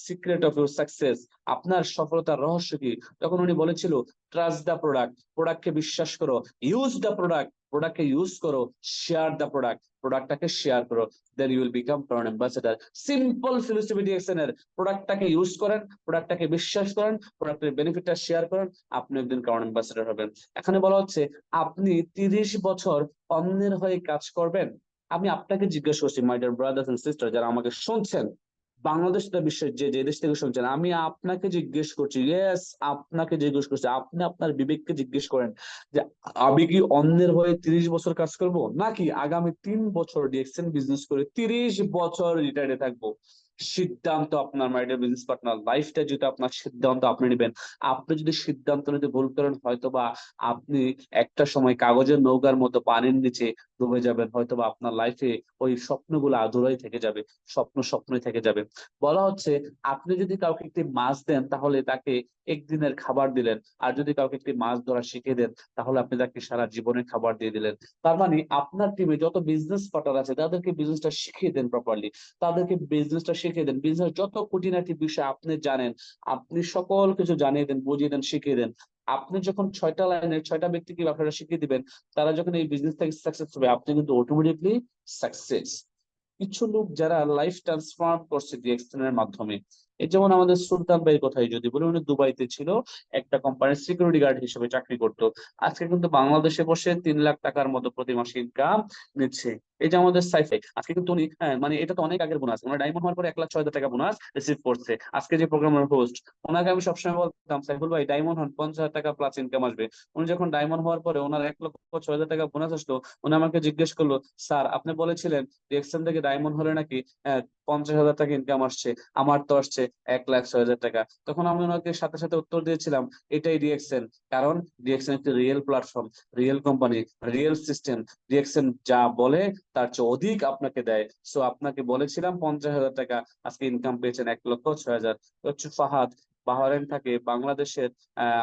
secret of your success? আপনার সফলতার রহস্য কি? তখন উনি বলেছিল, ট্রাস্ট দ্য প্রোডাক্ট, প্রোডাক্টকে বিশ্বাস করো, ইউজ দ্য প্রোডাক্ট, প্রোডাক্টকে ইউজ করো, শেয়ার দ্য প্রোডাক্ট, প্রোডাক্টটাকে শেয়ার করো, then you will become crown ambassador. Simple philosophy DXL এর। প্রোডাক্টটাকে ইউজ করেন, প্রোডাক্টটাকে বিশ্বাস করেন, প্রোডাক্টের বেনিফিটটা শেয়ার করেন, আপনি একদিন ক্রাউন অ্যাম্বাসেডর হবেন। এখানে বলা হচ্ছে আপনি 30 বছর অন্যের হয়ে কাজ করবেন। আমি আপনাকে জিজ্ঞেস করছি, my dear brothers and sister, যারা আমাকে শুনছেন, বাংলাদেশ বা বিশ্বের যে দেশ থেকে শুনছেন, আমি আপনাকে জিজ্ঞেস করছি, ইয়েস, আপনাকে জিজ্ঞেস করছি, আপনি আপনার বিবেককে জিজ্ঞেস করেন যে আমি কি অন্যের হয়ে 30 বছর কাজ করব, নাকি আগামী 3 বছর ডিএক্সএল বিজনেস করে 30 বছর রিটায়ার্ডে থাকবো? সিদ্ধান্ত আপনার, মাই ডিয়ার বিজনেস পার্টনার। লাইফটা যেটা আপনার, সিদ্ধান্ত আপনি নেবেন। আপনি যদি সিদ্ধান্ত নিতে ভুল করেন, হয়তোবা আপনি একটা সময় কাগজের নৌকার মতো পানির নিচে ডুবে যাবেন, হয়তোবা আপনার লাইফে ওই স্বপ্নগুলো আধুরাই থেকে যাবে, স্বপ্নই থেকে যাবে। বলা হচ্ছে আপনি যদি কাউকে একটি মাছ দেন, তাহলে তাকে একদিনের খাবার দিলেন, আর যদি কাউকে একটি মাছ ধরা শিখিয়ে দেন, তাহলে আপনি তাকে সারা জীবনের খাবার দিয়ে দিলেন। তার মানে আপনার টিমে যত বিজনেস পার্টনার আছে, তাদেরকে বিজনেসটা শিখিয়ে দেন প্রপারলি, তাদেরকে বিজনেসটা শিখিয়ে দেন। বিজনেস যত খুঁটিনাটি বিষয় আপনি জানেন, আপনি সকল কিছু জানিয়ে দেন, বুঝিয়ে দেন, শিখিয়ে দেন। আপনি যখন 6টা লাইনের 6টা ব্যক্তিকে আপনারা শিখিয়ে দিবেন, তারা যখন এই বিজনেস থেকে সাকসেস হবে, আপনি কিন্তু অটোমেটিকলি সাকসেস। কিছু লোক যারা লাইফ ট্রান্সফর্ম করছে ডিএক্সএল এর মাধ্যমে, এই যেমন আমাদের সুলতান ভাইয়ের কথাই যদি বলি, উনি দুবাইতে ছিল, একটা কোম্পানির সিকিউরিটি গার্ড হিসেবে চাকরি করতো। আজকে কিন্তু বাংলাদেশে বসে 3 লাখ টাকার মতো প্রতি মাসে ইনকাম নিচ্ছে। এই যে আমাদের সাইফাই, আজকে কিন্তু উনি, মানে এটা তো অনেক আগের বোনাস, ওনার ডায়মন্ড হওয়ার পরে 1,06,000 টাকা বোনাস রিসিভ করছে। আজকে যে প্রোগ্রামের হোস্ট, ওনাকে আমি সবসময় বলতাম, সাইফুল ভাই ডায়মন্ড হন, 50,000 টাকা প্লাস ইনকাম আসবে। উনি যখন ডায়মন্ড হওয়ার পরে ওনার 1,06,000 টাকা বোনাস আসলো, উনি আমাকে জিজ্ঞেস করলো, স্যার, আপনি বলেছিলেন ডিএক্সএল থেকে ডায়মন্ড হলে নাকি 50,000 টাকা ইনকাম আসছে, আমার তো আসছে 1,06,000 টাকা। তখন আমি ওনাকে সাথে সাথে উত্তর দিয়েছিলাম, এটাই ডিএক্সএল। কারণ ডিএক্সএল একটি real platform, real company, real system. DXL যা বলে তার চেয়ে অধিক আপনাকে দেয়। সো আপনাকে বলেছিলাম 50,000 টাকা, আজকে ইনকাম পেয়েছেন 1,06,000। হচ্ছে ফাহাদ, বাহরাইন থাকে, বাংলাদেশের,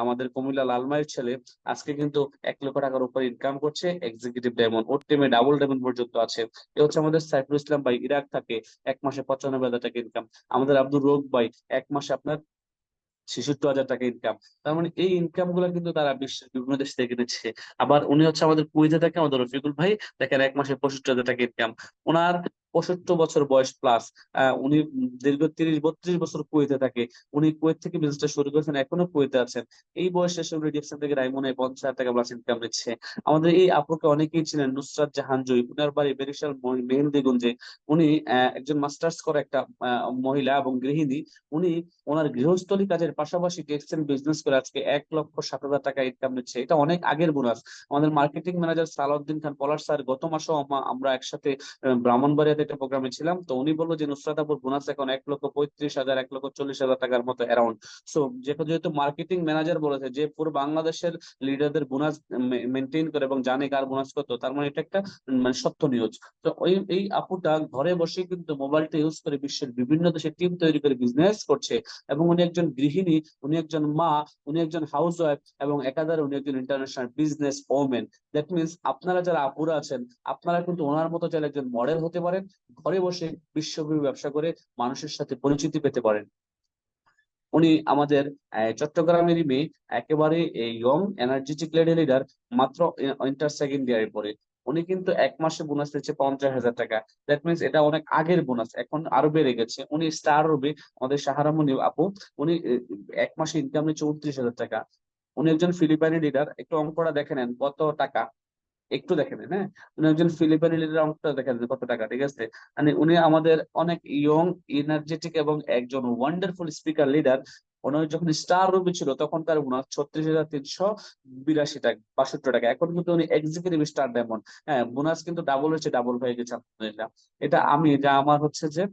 আমাদের কুমিল্লা লালমাইয়ের ছেলে, আজকে কিন্তু 1 লক্ষ টাকার উপর ইনকাম করছে, এক্সিকিউটিভ ডায়মন্ড, ওর টিমে ডাবল ডায়মন্ড পর্যন্ত আছে। এ হচ্ছে আমাদের সাইফুল ইসলাম ভাই, ইরাক থাকে, 1 মাসে 95,000 টাকা ইনকাম। আমাদের আব্দুর রৌফ ভাই, 1 মাসে আপনার 66,000 টাকা ইনকাম। তার মানে এই ইনকাম গুলা কিন্তু তারা বিশ্বের বিভিন্ন দেশ থেকে নিচ্ছে। আবার উনি হচ্ছে আমাদের কুয়েতে থাকে, আমাদের রফিকুল ভাই, দেখেন এক মাসে 65,000 টাকা ইনকাম। ওনার 65 বছর বয়স প্লাস। উনি দীর্ঘ 30-32 বছর কুয়েতে থাকে। উনি কুয়েত থেকে বিজনেসটা শুরু করেছেন, এখনো কুয়েতে আছেন। এই বয়স শেষে উনি ডিএক্সএন থেকে ডায়মন্ডে 50,000 টাকা প্লাস ইনকাম নিচ্ছে। আমাদের এই আপুকে অনেকেই ছিলেন, নুসরাত জাহান জয়ী, উনার বাড়ি বরিশাল মেহেন্দিগঞ্জে। উনি একজন মাস্টার্স করা একটা মহিলা এবং গৃহিণী। উনি ওনার গৃহস্থলী কাজের পাশাপাশি ডিএক্সএন বিজনেস করে আজকে 1,07,000 টাকা ইনকাম নিচ্ছে। এটা অনেক আগের বোনাস। আমাদের মার্কেটিং ম্যানেজার সালাউদ্দিন খান পলাশ স্যার গত মাসেও আমরা একসাথে ব্রাহ্মণবাড়িয়াতে একটা প্রোগ্রামে ছিলাম। তো উনি বললো যে নুসরাত আপুর বোনাস এখন 1,35,000, 1,40,000 টাকার মতো অ্যারাউন্ড। সো যেহেতু মার্কেটিং ম্যানেজার বলেছে যে পুরো বাংলাদেশের লিডারদের বোনাস মেনটেন করে এবং জানে কার বোনাস কত, তার মানে এটা একটা মানে সত্য নিউজ। তো এই আপুটা ঘরে বসে কিন্তু মোবাইলটা ইউজ করে বিশ্বের বিভিন্ন দেশে টিম তৈরি করে বিজনেস করছে। এবং উনি একজন গৃহিণী, উনি একজন মা, উনি একজন হাউস ওয়াইফ এবং একাধারে উনি একজন international business women. That means আপনারা যারা আপুরা আছেন, আপনারা কিন্তু ওনার মতো চাইলে একজন মডেল হতে পারেন, ঘরে বসে বিশ্বব্যাপী ব্যবসা করে মানুষের সাথে পরিচিতি পেতে পারেন। উনি আমাদের চট্টগ্রামেরই মেয়ে, একেবারে ইয়ং এনার্জেটিক লেডি লিডার, মাত্র ইন্টার সেকেন্ড ইয়ারে পড়ে। উনি কিন্তু এক মাসে বোনাস পেয়েছে 50,000 টাকা। দ্যাট মিনস এটা অনেক আগের বোনাস, এখন আরো বেড়ে গেছে। উনি স্টার রবি, আমাদের সাহারামণি আপু, উনি এক মাসে ইনকাম নিচ্ছে 29,000 টাকা। উনি একজন ফিলিপাইনি লিডার। একটু অঙ্কটা দেখে নেন কত টাকা, একটু দেখে নেন। হ্যাঁ, উনি একজন ফিলিপাইনি লিডার, অঙ্কটা দেখে নেন কত টাকা, ঠিক আছে? মানে উনি আমাদের অনেক ইয়ং, এনার্জেটিক এবং একজন ওয়ান্ডারফুল স্পিকার লিডার। ওনার যখন স্টার রবি ছিল তখন তার ওনার 36,382 টাকা, 62 টাকা। এখন কিন্তু উনি এক্সিকিউটিভ স্টার ডায়মন্ড। হ্যাঁ, বোনাস কিন্তু ডাবল হয়েছে, ডাবল হয়ে গেছে আলহামদুলিল্লাহ। এটা আমার হচ্ছে যে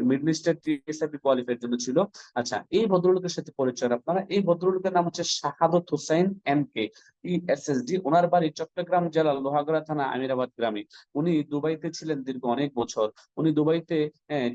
মিডল ইস্টার টিএসআইপি কোয়ালিফাইড জন্য ছিল। আচ্ছা, এই ভদ্রলোকের সাথে পরিচয় আপনারা। এই ভদ্রলোকের নাম হচ্ছে শাহাদত হুসাইন এমকে, ইএসএসডি। ওনার বাড়ি চট্টগ্রাম জেলার লোহাগড়া থানা আমিরাবাদ গ্রামে। উনি দুবাইতে ছিলেন দীর্ঘ অনেক বছর। উনি দুবাইতে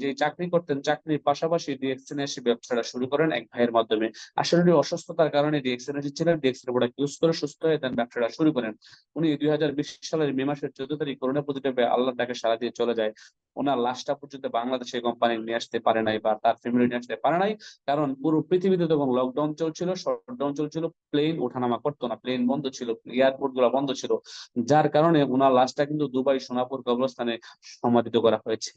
যে চাকরি করতেন, চাকরির পাশাপাশি ডিএক্সএন এসে ব্যবসাটা শুরু করেন এক ভাইয়ের মাধ্যমে। আসলে উনি অসুস্থতার কারণে ডিএক্সএন ছিলেন, ডিএক্সএন প্রোডাক্ট ইউজ করে সুস্থ হয়ে দেন ব্যবসাটা শুরু করেন। উনি 2020 সালের মে মাসের 14 তারিখ করোনা পজিটিভে আল্লাহ তাকে সারা দিয়ে চলে যায়। ওনার লাশটা পর্যন্ত বাংলাদেশে কোম্পানি নিয়ে আসতে পারে নাই বা তার ফ্যামিলি নিয়ে আসতে পারে নাই, কারণ পুরো পৃথিবীতে তখন লকডাউন চলছিল, শটডাউন চলছিল, প্লেন ওঠানামা করতো না, প্লেন বন্ধ ছিল, এয়ারপোর্ট গুলো বন্ধ ছিল। যার কারণে ওনার লাশটা কিন্তু দুবাই সোনাপুর কবরস্থানে সমাধিত করা হয়েছে।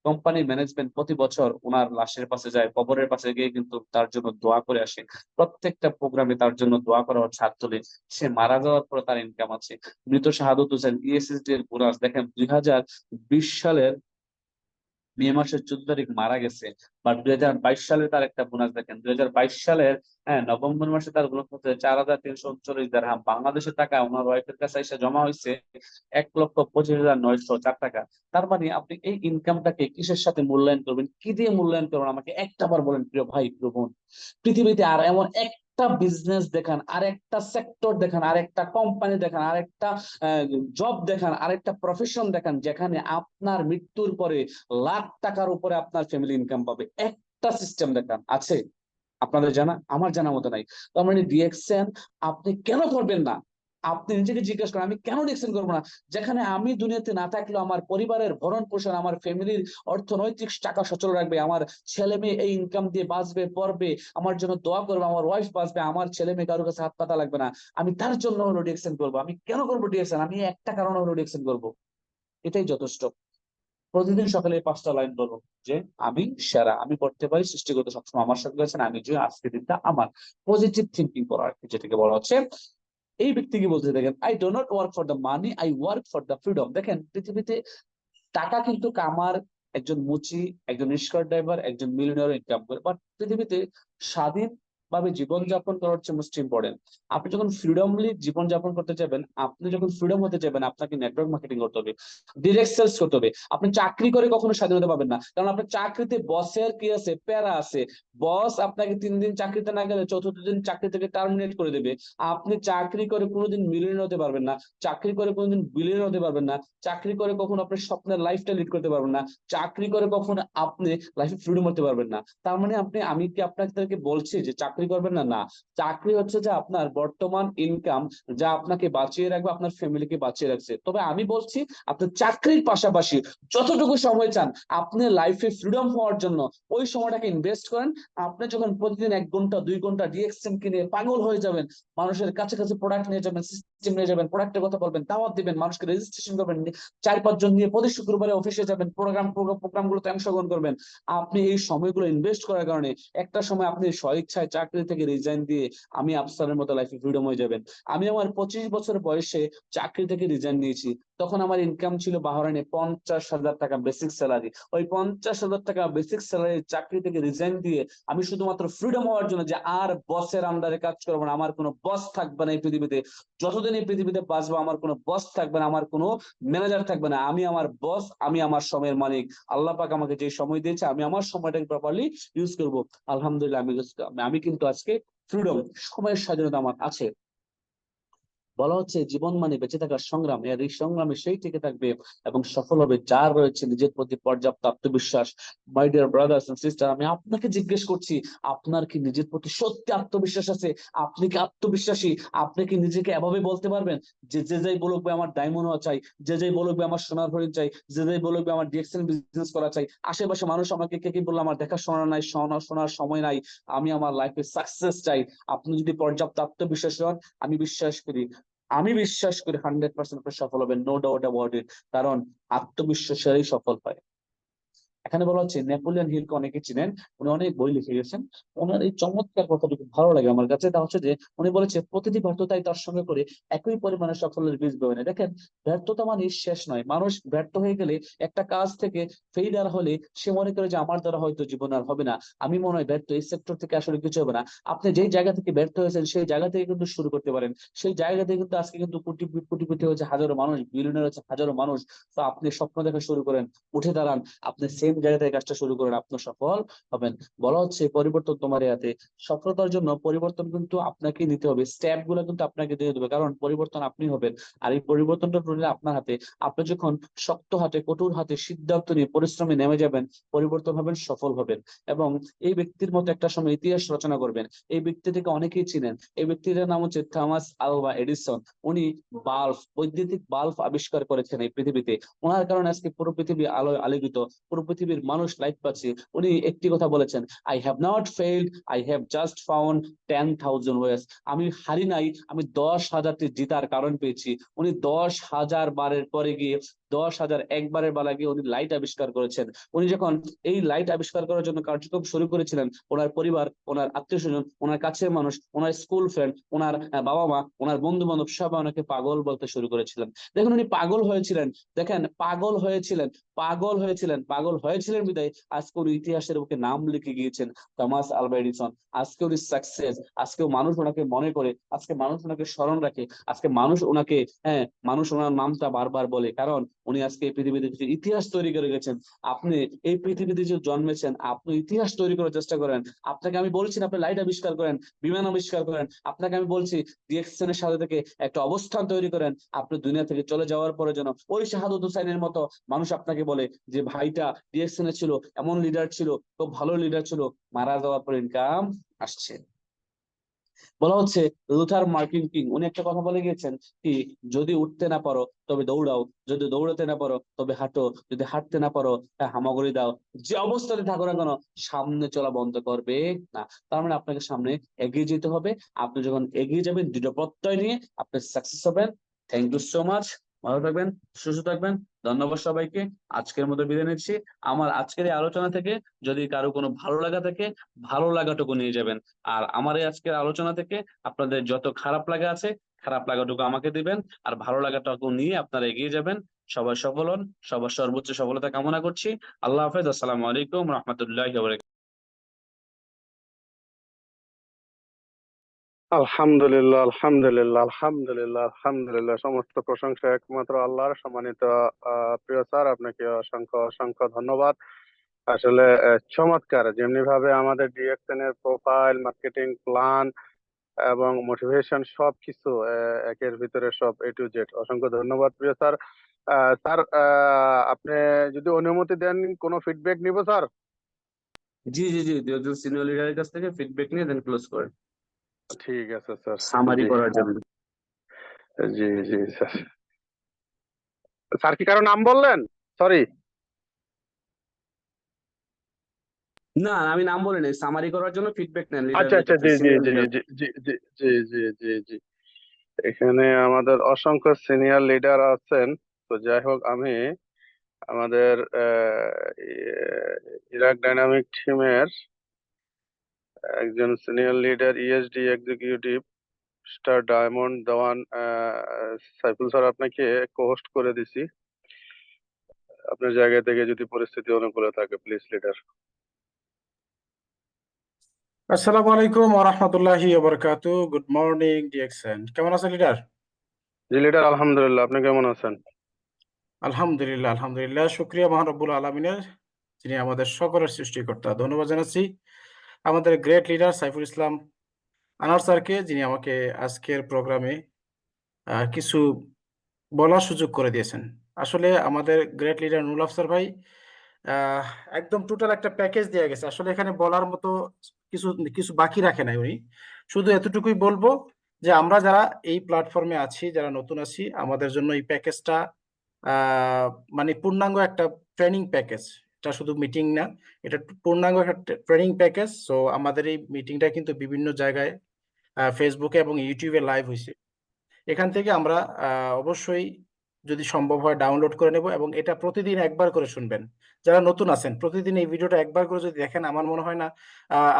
কোম্পানি ম্যানেজমেন্ট প্রতি বছর ওনার লাশের পাশে যায়, কবরের পাশে গিয়ে কিন্তু তার জন্য দোয়া করে আসে। প্রত্যেকটা প্রোগ্রামে তার জন্য দোয়া করা হচ্ছে হাত তুলে। সে মারা যাওয়ার পর তার ইনকাম আছে। মৃত শাহাদত হোসেন ইএসএসডি এর বোনাস দেখেন 2020 সালের মে মাসের 14 তারিখ মারা গেছে, বাট 2022 সালে তার একটা বোনাস দেখেন। 2022 সালের নভেম্বর মাসে তার বোনাস হচ্ছে 4,339 দিরহাম। বাংলাদেশের টাকা ওনার ওয়াইফের কাছে এসে জমা হয়েছে 1,25,904 টাকা। তার মানে আপনি এই ইনকামটাকে কিসের সাথে মূল্যায়ন করবেন, কি দিয়ে মূল্যায়ন করবেন, আমাকে একটা বার বলেন প্রিয় ভাই, প্রিয় বোন। পৃথিবীতে আর এমন একটা বিজনেস দেখান, আর একটা সেক্টর দেখান, আর একটা কোম্পানি দেখান, আর একটা জব দেখান, আর একটা প্রফেশন দেখান যেখানে আপনার মৃত্যুর পরে লাখ টাকার উপরে আপনার ফ্যামিলি ইনকাম পাবে। একটা সিস্টেম দেখান, আছে? আপনাদের জানা? আমার জানা মতো নাই। তো মানে ডিএক্সএন আপনি কেন করবেন না? আপনি নিজেকে জিজ্ঞেস করেন, আমি কেন ডিএক্সএন করবো না? যেখানে আমি দুনিয়াতে না থাকলেও আমার পরিবারের ভরণ পোষণ, আমার ফ্যামিলির অর্থনৈতিক টাকা সচল রাখবে, আমার ছেলে মেয়ে এই ইনকাম দিয়ে বাঁচবে, পড়বে, আমার জন্য দোয়া করবে, আমার ওয়াইফ বাঁচবে, আমার ছেলে মেয়ে কারোর কাছে হাত পাতা লাগবে না। আমি তার জন্য হলো ডিএক্সএন করবো। আমি কেন করবো ডিএক্সএন? আমি একটা কারণে হলো ডিএক্সএন করবো, এটাই যথেষ্ট। প্রতিদিন সকালে 5টা লাইন বলবো যে আমি সেরা, আমি করতে পারি, সৃষ্টিকর্তা সবসময় আমার সঙ্গে আছেন, আমি যে আজকে দিনটা আমার। পজিটিভ থিঙ্কিং করা যেটাকে বলা হচ্ছে। এই ব্যক্তিকে বলতে দেখেন, I do not work for the money, I work for the freedom. দেখেন পৃথিবীতে টাকা কিন্তু কামার, একজন মুচি, একজন রিক্সা ড্রাইভার, একজন মিলিয়নিয়ার ইনকাম করে, বাট পৃথিবীতে স্বাধীন ভাবে জীবনযাপন করা হচ্ছে মোস্ট ইম্পর্টেন্ট। আপনি যখন ফ্রিডমলি জীবনযাপন করতে চাইবেন, আপনি যখন ফ্রিডম হতে চাইবেন, আপনাকে নেটওয়ার্ক মার্কেটিং করতে হবে, ডিরেক্ট সেলস করতে হবে। আপনি চাকরি করে কখনো স্বাধীনতা পাবেন না, কারণ আপনার চাকরিতে বসের কি আছে, প্যারা আছে। বস আপনাকে 3 দিন চাকরিতে না গেলে 4th দিন চাকরি থেকে টার্মিনেট করে দেবে। আপনি চাকরি করে কোনোদিন মিলিয়নিয়ার হতে পারবেন না, চাকরি করে কোনোদিন বিলিয়নিয়ার হতে পারবেন না, চাকরি করে কখনো আপনার স্বপ্নের লাইফটা লিড করতে পারবেন না, চাকরি করে কখনো আপনি লাইফে ফ্রিডম হতে পারবেন না। তার মানে আমি কি আপনাদেরকে বলছি যে চাকরি চাকরি করবেন না, না। চাকরি হচ্ছে যে আপনার বর্তমান ইনকাম, যা আপনাকে বাঁচিয়ে রাখবে, আপনার ফ্যামিলিকে বাঁচিয়ে রাখছে। তবে আমি বলছি আপনি চাকরির পাশাপাশি যতটুকু সময় চান আপনি লাইফে ফ্রিডম হওয়ার জন্য ওই সময়টাকে ইনভেস্ট করেন। আপনি যখন প্রতিদিন 1 ঘন্টা 2 ঘন্টা ডিএক্সএম কিনে পাগল হয়ে যাবেন, মানুষের কাছে কাছে প্রোডাক্ট নিয়ে যাবেন, সিস্টেম নিয়ে যাবেন, প্রোডাক্টের কথা বলবেন, দাওয়াত দিবেন, মানুষকে রেজিস্ট্রেশন করবেন, 4-5 জন নিয়ে প্রতি শুক্রবারে অফিসে যাবেন, প্রোগ্রামগুলোতে অংশগ্রহণ করবেন। আপনি এই সময়গুলো ইনভেস্ট করার কারণে একটা সময় আপনি স্বইচ্ছায় চাকরি থেকে রিজাইন দিয়ে আমি আফসারের মতো লাইফে ফ্রিডম হয়ে যাবেন। আমি আমার 25 বছর বয়সে চাকরি থেকে রিজাইন নিয়েছি। তখন আমার ইনকাম ছিল বাহরাইনে 50,000 টাকা বেসিক স্যালারি। ওই 50,000 টাকা বেসিক স্যালারি চাকরি থেকে রিজাইন দিয়ে আমি শুধুমাত্র ফ্রিডম হওয়ার জন্য, যে আর বসের আন্ডারে কাজ করবো না, আমার কোনো বস থাকবে না এই পৃথিবীতে, যতদিন এই পৃথিবীতে বাঁচবো আমার কোনো বস থাকবে না, আমার কোনো ম্যানেজার থাকবে না, আমি আমার বস, আমি আমার সময়ের মালিক। আল্লাহ পাক আমাকে যে সময় দিয়েছে আমি আমার সময়টাকে প্রপারলি ইউজ করব। আলহামদুলিল্লাহ আমি কিন্তু আজকে ফ্রিডম, সময়ের স্বাধীনতা আমার আছে। বলা হচ্ছে জীবন মানে বেঁচে থাকার সংগ্রাম, আর এই সংগ্রামে সেই টিকে থাকবে এবং সফল হবে যার রয়েছে নিজের প্রতি পর্যাপ্ত আত্মবিশ্বাস। My dear brothers and sister, আমি আপনাকে জিজ্ঞেস করছি, আপনার কি নিজের প্রতি সত্যি আত্মবিশ্বাস আছে? আপনি কি আত্মবিশ্বাসী? আপনি কি নিজেকে এভাবে বলতে পারবেন যে যে যাই বলুক ভাই আমার ডায়মন্ড হওয়া চাই, যে যাই বলুক ভাই আমার সোনার হরিণ চাই, যে যাই বলুক ভাই আমার ডিএক্সএল বিজনেস করা চাই, আশেপাশে মানুষ আমাকে কে কি বললো আমার দেখাশোনা নাই, শোনার সময় নাই, আমি আমার লাইফে সাকসেস চাই। আপনি যদি পর্যাপ্ত আত্মবিশ্বাস হন, আমি বিশ্বাস করি 100% আপনি সফল হবেন, নো ডাউট অ্যাবাউট ইট। কারণ আত্মবিশ্বাসেরই সফল হয়। এখানে বলা হচ্ছে নেপোলিয়ন হিলকে অনেকে চিনেন, উনি অনেক বই লিখে গেছেন। ওনার এই চমৎকার কথাটুকু ভালো লাগে আমার কাছে, তা হচ্ছে যে উনি বলেছে প্রতিটি ব্যর্থতাই তার সঙ্গে করে একই পরিমাণে সাফল্যের বীজ বয়ে নেয়। দেখেন, ব্যর্থতা মানে শেষ নয়। মানুষ ব্যর্থ হয়ে গেলে, একটা কাজ থেকে ফেইলিয়ার হলে সে মনে করে যে আমার দ্বারা হয়তো জীবন আর হবে না, আমি মনে হয় ব্যর্থ, এই সেক্টর থেকে আসলে কিছু হবে না। আপনি যেই জায়গা থেকে ব্যর্থ হয়েছেন সেই জায়গা থেকে কিন্তু শুরু করতে পারেন। সেই জায়গা থেকে কিন্তু আজকে কিন্তু কোটিপতি হয়েছে হাজারো মানুষ, বিলিয়নার হচ্ছে হাজারো মানুষ। তো আপনি স্বপ্ন দেখা শুরু করেন, উঠে দাঁড়ান, আপনি সেম জায়গা থেকে কাজটা শুরু করেন, আপনি সফল হবেন। বলা হচ্ছে পরিবর্তন তোমার হাতে। সফলতার জন্য পরিবর্তন কিন্তু আপনাকে নিতে হবে, স্টেপ গুলো কিন্তু আপনাকে দিয়ে দেবে, কারণ পরিবর্তন আপনি হবেন। আর এই পরিবর্তনটা করলে আপনার হাতে। আপনি যখন শক্ত হাতে, কঠোর হাতে সিদ্ধান্ত নিয়ে পরিশ্রমে নেমে যাবেন, পরিবর্তন হবেন, সফল হবেন। এবং এই ব্যক্তির মতো একটা সময় ইতিহাস রচনা করবেন। এই ব্যক্তিটিকে অনেকেই চিনেন। এই ব্যক্তিটার নাম হচ্ছে থমাস আলভা এডিসন। উনি বৈদ্যুতিক বাল্ব আবিষ্কার করেছেন এই পৃথিবীতে। ওনার কারণে আজকে পুরো পৃথিবী আলোয় আলোকিত, পুরো পৃথিবীর মানুষ লাইফ পাচ্ছে। উনি একটি কথা বলেছেন, I have not failed, I have just found 10,000 ways. আমি হারি নাই, আমি 10,000টি জিতার কারণ পেয়েছি। উনি 10,000 বারের পরে গিয়ে 10,001 বারের বেলা গিয়ে উনি লাইট আবিষ্কার করেছেন। উনি যখন এই লাইট আবিষ্কার করার জন্য কার্যক্রম শুরু করেছিলেন, ওনার পরিবার, ওনার আত্মীয় স্বজন, ওনার কাছের মানুষ, ওনার স্কুল ফ্রেন্ড, ওনার বাবা মা, ওনার বন্ধু বান্ধব সবাই ওনাকে পাগল বলতে শুরু করেছিলেন। দেখুন উনি পাগল হয়েছিলেন, দেখেন পাগল হয়েছিলেন বিদায় আজকে উনি ইতিহাসের বুকে নাম লিখে গিয়েছেন, থমাস আলভা এডিসন। আজকে উনি সাকসেস, আজকেও মানুষ ওনাকে মনে করে, আজকে মানুষ ওনাকে স্মরণ রাখে, আজকে মানুষ ওনাকে, মানুষ ওনার নামটা বারবার বলে, কারণ উনি আজকে এই পৃথিবীতে কিছু ইতিহাস তৈরি করে গেছেন। আপনি এই পৃথিবীতে যে জন্মেছেন, আপনি ইতিহাস তৈরি করার চেষ্টা করেন। আপনাকে আমি বলছি আপনি লাইট আবিষ্কার করেন, বিমান আবিষ্কার করেন। আপনাকে আমি বলছি ডিএক্সএন এর সাথে থেকে একটা অবস্থান তৈরি করেন। আপনি দুনিয়া থেকে চলে যাওয়ার পরে যেন ওই শাহাদত হুসাইনের মতো মানুষ আপনাকে বলে যে ভাইটা ডিএক্সএন এ ছিল, এমন লিডার ছিল, খুব ভালো লিডার ছিল, মারা যাওয়ার পর ইনকাম আসছে। বলা হচ্ছে লুথার মার্টিন কিং, উনি একটা কথা বলে গিয়েছেন কি, যদি উঠতে না পারো তবে দৌড়াও, যদি দৌড়াতে না পারো তবে হাঁটো, যদি হাঁটতে না পারো হামাগুড়ি দাও, যে অবস্থাতে থাকো না কেন সামনে চলা বন্ধ করবে না। তার মানে আপনাকে সামনে এগিয়ে যেতে হবে। আপনি যখন এগিয়ে যাবেন দৃঢ় প্রত্যয় নিয়ে, আপনি সাকসেস হবেন। Thank you so much. ভালো থাকবেন, সুস্থ থাকবেন। ধন্যবাদ সবাইকে। আজকের মতো বিদায় নিচ্ছি। আমার আজকের এই আলোচনা থেকে যদি কারো কোনো ভালো লাগা থাকে, ভালো লাগাটুকু নিয়ে যাবেন। আর আমার এই আজকের আলোচনা থেকে আপনাদের যত খারাপ লাগা আছে, খারাপ লাগাটুকু আমাকে দিবেন, আর ভালো লাগাটুকু নিয়ে আপনারা এগিয়ে যাবেন। সবাই সফল হন, সবার সর্বোচ্চ সফলতা কামনা করছি। আল্লাহ হাফেজ। আসসালামু আলাইকুম রহমতুল্লাহি ওয়া বারাকাতুহু। আলহামদুলিল্লাহ, আলহামদুলিল্লাহ, আলহামদুলিল্লাহ, আলহামদুলিল্লাহ। সমস্ত প্রশংসা একমাত্র আল্লাহর। সম্মানিত প্রিয় স্যার, আপনাকে অসংখ্য অসংখ্য ধন্যবাদ। আসলে চমৎকার, যেমনি ভাবে আমাদের ডিএক্সএন এর প্রোফাইল, মার্কেটিং প্ল্যান এবং মোটিভেশন সবকিছু একের ভিতরে সব A to Z। অসংখ্য ধন্যবাদ প্রিয় স্যার। স্যার, আপনি যদি অনুমতি দেন কোনো ফিডব্যাক নিব স্যার। জি জি জি, একজন সিনিয়র লিডারের কাছ থেকে ফিডব্যাক নিয়ে দেন ক্লোজ করেন ঠিক আছে স্যার। সামারি জি করার জন্য। জি জি স্যার। স্যার কি কারো নাম বললেন? সরি। না আমি নাম বলি নাই, সামারি করার জন্য ফিডব্যাক নেন আচ্ছা লিডারের আচ্ছা, কাছে, জি জি সিনিয়র জি লিডার। জি জি জি জি জি জি জি জি। এখানে আমাদের অসংখ্য সিনিয়র লিডার আছেন। তো যাই হোক, আমি আমাদের ইরাক ডাইনামিক টিমের একজন senior leader, ESD executive star diamond Dewan Saiful sir আপনাকে কোহোস্ট করে দিছি। আপনার জায়গা থেকে যদি পরিস্থিতি অনুকূলে থাকে, প্লিজ লিডার। আসসালামু আলাইকুম ওয়া রাহমাতুল্লাহি ওয়া বারাকাতুহু। গুড মর্নিং ডিএক্সএন, কেমন আছেন লিডার? জি লিডার, আলহামদুলিল্লাহ। আপনি কেমন আছেন? আলহামদুলিল্লাহ আলহামদুলিল্লাহ, শুকরিয়া মহান রব্বুল আলামিনের, যিনি আমাদের সকলের সৃষ্টিকর্তা। ধন্যবাদ জানাচ্ছি আমাদের গ্রেট লিডার সাইফুল ইসলাম আনোয়ার স্যারকে, যিনি আমাকে আজকের প্রোগ্রামে কিছু বলার সুযোগ করে দিয়েছেন। আসলে আমাদের গ্রেট লিডার নুরুল আফসার ভাই আহ, একদম টোটাল একটা প্যাকেজ দিয়ে গেছে। আসলে এখানে বলার মতো কিছু কিছু বাকি রাখে নাই উনি। শুধু এতটুকুই বলবো যে আমরা যারা এই প্ল্যাটফর্মে আছি, যারা নতুন আছি, আমাদের জন্য এই প্যাকেজটা আহ, মানে পূর্ণাঙ্গ একটা ট্রেনিং প্যাকেজ। এটা শুধু মিটিং না, এটা পূর্ণাঙ্গ একটা ট্রেনিং প্যাকেজ। সো আমাদের এই মিটিংটা কিন্তু বিভিন্ন জায়গায় ফেসবুকে এবং ইউটিউবে লাইভ হয়েছে। এখান থেকে আমরা অবশ্যই যদি সম্ভব হয় ডাউনলোড করে নেব, এবং এটা প্রতিদিন একবার করে শুনবেন। যারা নতুন আছেন প্রতিদিন এই ভিডিওটা একবার করে যদি দেখেন, আমার মনে হয় না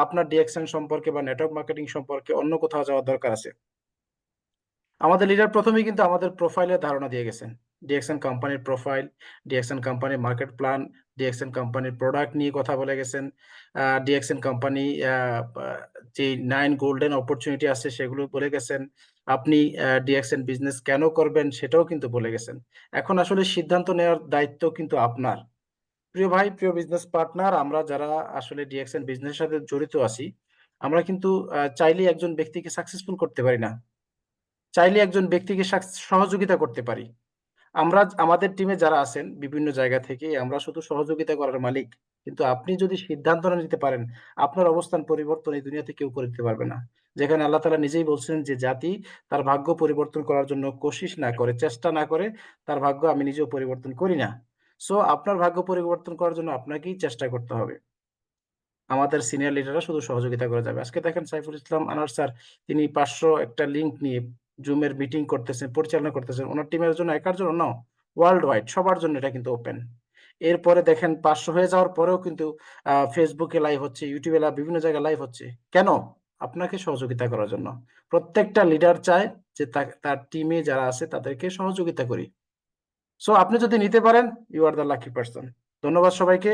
আপনার ডিএক্সএন সম্পর্কে বা নেটওয়ার্ক মার্কেটিং সম্পর্কে অন্য কোথাও যাওয়ার দরকার আছে। আমাদের লিডার প্রথমেই কিন্তু আমাদের প্রোফাইলের ধারণা দিয়ে গেছেন। ডিএক্সএন কোম্পানির প্রোফাইল, ডিএক্সএন কোম্পানির মার্কেট প্ল্যান, ডিএক্সএন কোম্পানির প্রোডাক্ট নিয়ে কথা বলে গেছেন। ডিএক্সএন কোম্পানি যে 9 গোল্ডেন অপরচুনিটি আছে সেগুলো বলে গেছেন। আপনি ডিএক্সএন বিজনেস কেন করবেন সেটাও কিন্তু বলে গেছেন। এখন আসলে সিদ্ধান্ত নেওয়ার দায়িত্ব কিন্তু আপনার। প্রিয় ভাই, প্রিয় বিজনেস পার্টনার, আমরা যারা আসলে ডিএক্সএন বিজনেসের সাথে জড়িত আছি, আমরা কিন্তু চাইলেই একজন ব্যক্তিকে সাকসেসফুল করতে পারি না, চাইলে একজন ব্যক্তিকে সহযোগিতা করতে পারি। আমরা আমাদের টিমে যারা আছেন বিভিন্ন জায়গা থেকে, আমরা শুধু সহযোগিতা করার মালিক। কিন্তু আপনি যদি সিদ্ধান্ত না নিতে পারেন, আপনার অবস্থান পরিবর্তন এই দুনিয়াতে কেউ করে দিতে পারবে না। যেখানে আল্লাহ তাআলা নিজেই বলছেন যে জাতি তার ভাগ্য পরিবর্তন করার জন্য কোশিশ না করে, চেষ্টা না করে, তার ভাগ্য আমি নিজেও পরিবর্তন করি না। সো আপনার ভাগ্য পরিবর্তন করার জন্য আপনাকেই চেষ্টা করতে হবে। আমাদের সিনিয়র লিডাররা শুধু সহযোগিতা করে যাবে। আজকে দেখেন সাইফুল ইসলাম আনোয়ার স্যার, তিনি 500 একটা লিংক নিয়ে জুমের মিটিং করতেছেন, পরিচালনা করতেছেন। ওনার টিমের জন্য, একার জন্য না, ওয়ার্ল্ড ওয়াইড সবার জন্য এটা কিন্তু ওপেন। এরপরে দেখেন 500 হয়ে যাওয়ার পরেও কিন্তু ফেসবুকে লাইভ হচ্ছে, ইউটিউবে লাইভ, বিভিন্ন জায়গায় লাইভ হচ্ছে। কেন? আপনাকে সহযোগিতা করার জন্য। প্রত্যেকটা লিডার চায় যে তার টিমে যারা আছে তাদেরকে সহযোগিতা করি। সো আপনি যদি নিতে পারেন, you are the lucky person. ধন্যবাদ সবাইকে।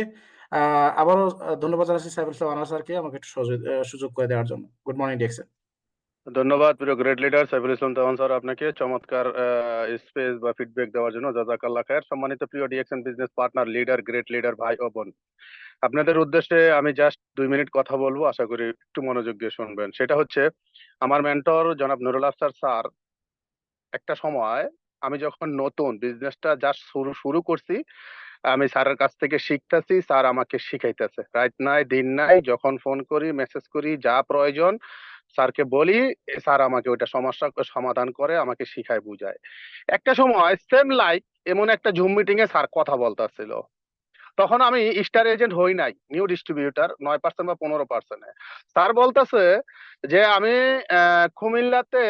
আবারও ধন্যবাদ জানাচ্ছি সাইফুল ইসলাম আনোয়ার স্যারকে আমাকে একটু সুযোগ করে দেওয়ার জন্য। Good morning DXN. ধন্যবাদ প্রিয় গ্রেট লিডার সাইফুল ইসলাম দেওয়ান স্যার, আপনাকে চমৎকার স্পেস বা ফিডব্যাক দেওয়ার জন্য জাযাকাল্লাহ খায়ের। সম্মানিত প্রিয় DXN business partner, leader, great leader ভাই ও বোন, আপনাদের উদ্দেশ্যে আমি জাস্ট 2 মিনিট কথা বলবো, আশা করি একটু মনোযোগ দিয়ে শুনবেন। সেটা হচ্ছে, আমার মেন্টর জনাব নুরুল আফসার স্যার, একটা সময় আমি যখন নতুন বিজনেসটা জাস্ট শুরু শুরু করছি, আমি স্যারের কাছ থেকে শিখতেছি, স্যার আমাকে শিখাইতেছে। রাত নাই দিন নাই, যখন ফোন করি মেসেজ করি, যা প্রয়োজন স্যারকে বলি, স্যার আমাকে ওইটা সমস্যা সমাধান করে, আমাকে শিখায় বুঝায়। একটা সময় সেম লাইক এমন একটা জুম মিটিং এ স্যার কথা বলতেছিল, তখন আমি স্টার এজেন্ট হই নাই, নিউ ডিস্ট্রিবিউটার 9% বা 15%। স্যার বলতেছে যে আমি কুমিল্লাতে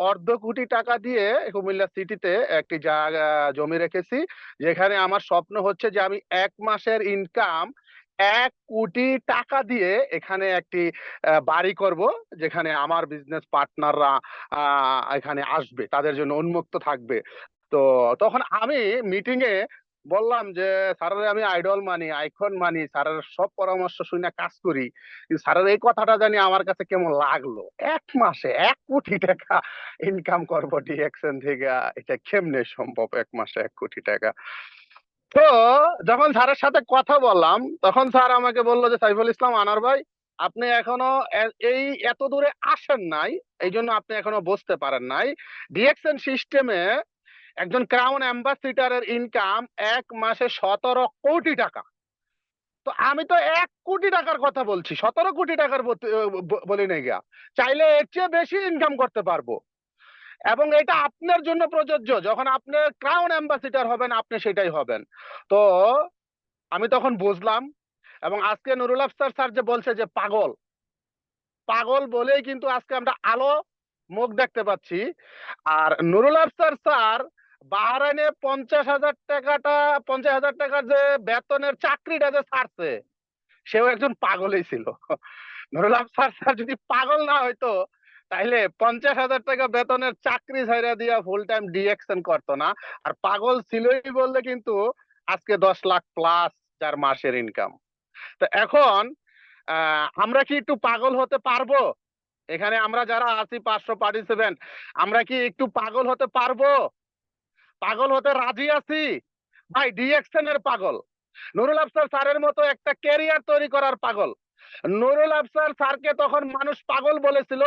$1,200,000 দিয়ে কুমিল্লা সিটিতে একটি জায়গা জমি রেখেছি, যেখানে আমার স্বপ্ন হচ্ছে যে আমি 1 মাসের ইনকাম $1,00,00,000 দিয়ে এখানে একটি বাড়ি করব, যেখানে আমার বিজনেস পার্টনাররা এখানে আসবে, তাদের জন্য উন্মুক্ত থাকবে। তো তখন আমি মিটিং এ বললাম যে স্যারের আমি আইডল মানি, আইকন মানি, স্যারের সব পরামর্শ শুনে কাজ করি। কিন্তু স্যারের এই কথাটা জানি আমার কাছে কেমন লাগলো, 1 মাসে $1,00,00,000 ইনকাম করবো ডিএক্সএন থেকে, এটা কেমনে সম্ভব 1 মাসে $1,00,00,000? তো যখন স্যারের সাথে কথা বললাম, তখন স্যার আমাকে বললো যে সাইফুল ইসলাম আনোয়ার ভাই, আপনি এখনো এই এত দূরে আসেন নাই, এই জন্য আপনি এখনো বুঝতে পারেন নাই। ডিএক্সএন সিস্টেমে একজন ক্রাউন অ্যাম্বাসিডারের ইনকাম 1 মাসে $17 কোটি। তো আমি তো 1 কোটি টাকার কথা বলছি, 17 কোটি টাকার বলি নাই গা। চাইলে এর চেয়ে বেশি ইনকাম করতে পারবো, এবং এটা আপনার জন্য প্রযোজ্য। যখন আপনি ক্রাউন অ্যাম্বাসিডার হবেন, আপনি সেটাই হবেন। তো আমি তখন বুঝলাম, এবং আজকে নুরুল আফসার স্যার যে বলছে যে পাগল, পাগল বলেই কিন্তু আজকে আমরা আলো মুখ দেখতে পাচ্ছি। আর নুরুল আফসার স্যার বাহরাইনে 50,000 টাকার যে বেতনের চাকরিটা যে ছাড়ছে, সেও একজন পাগলই ছিল। নুরুল আফসার স্যার যদি পাগল না হইতো, তাইলে 50,000 টাকা বেতনের চাকরি ছাইরা দিয়া ফুল টাইম ডিএকশন করতো না। আর পাগল ছিলই বললে কিন্তু আজকে 10 লাখ প্লাস যার মাসের ইনকাম। তো এখন আমরা কি একটু পাগল হতে পারবো? এখানে আমরা যারা আছি 500 পার্টিসিপেন্ট, আমরা কি একটু পাগল হতে পারবো? পাগল হতে রাজি আছি ভাই। ডিএকশন এর পাগল, নুরুল আফসার স্যারের মতো একটা ক্যারিয়ার তৈরি করার পাগল। নুরুল আফসার স্যারকে তখন মানুষ পাগল বলেছিল,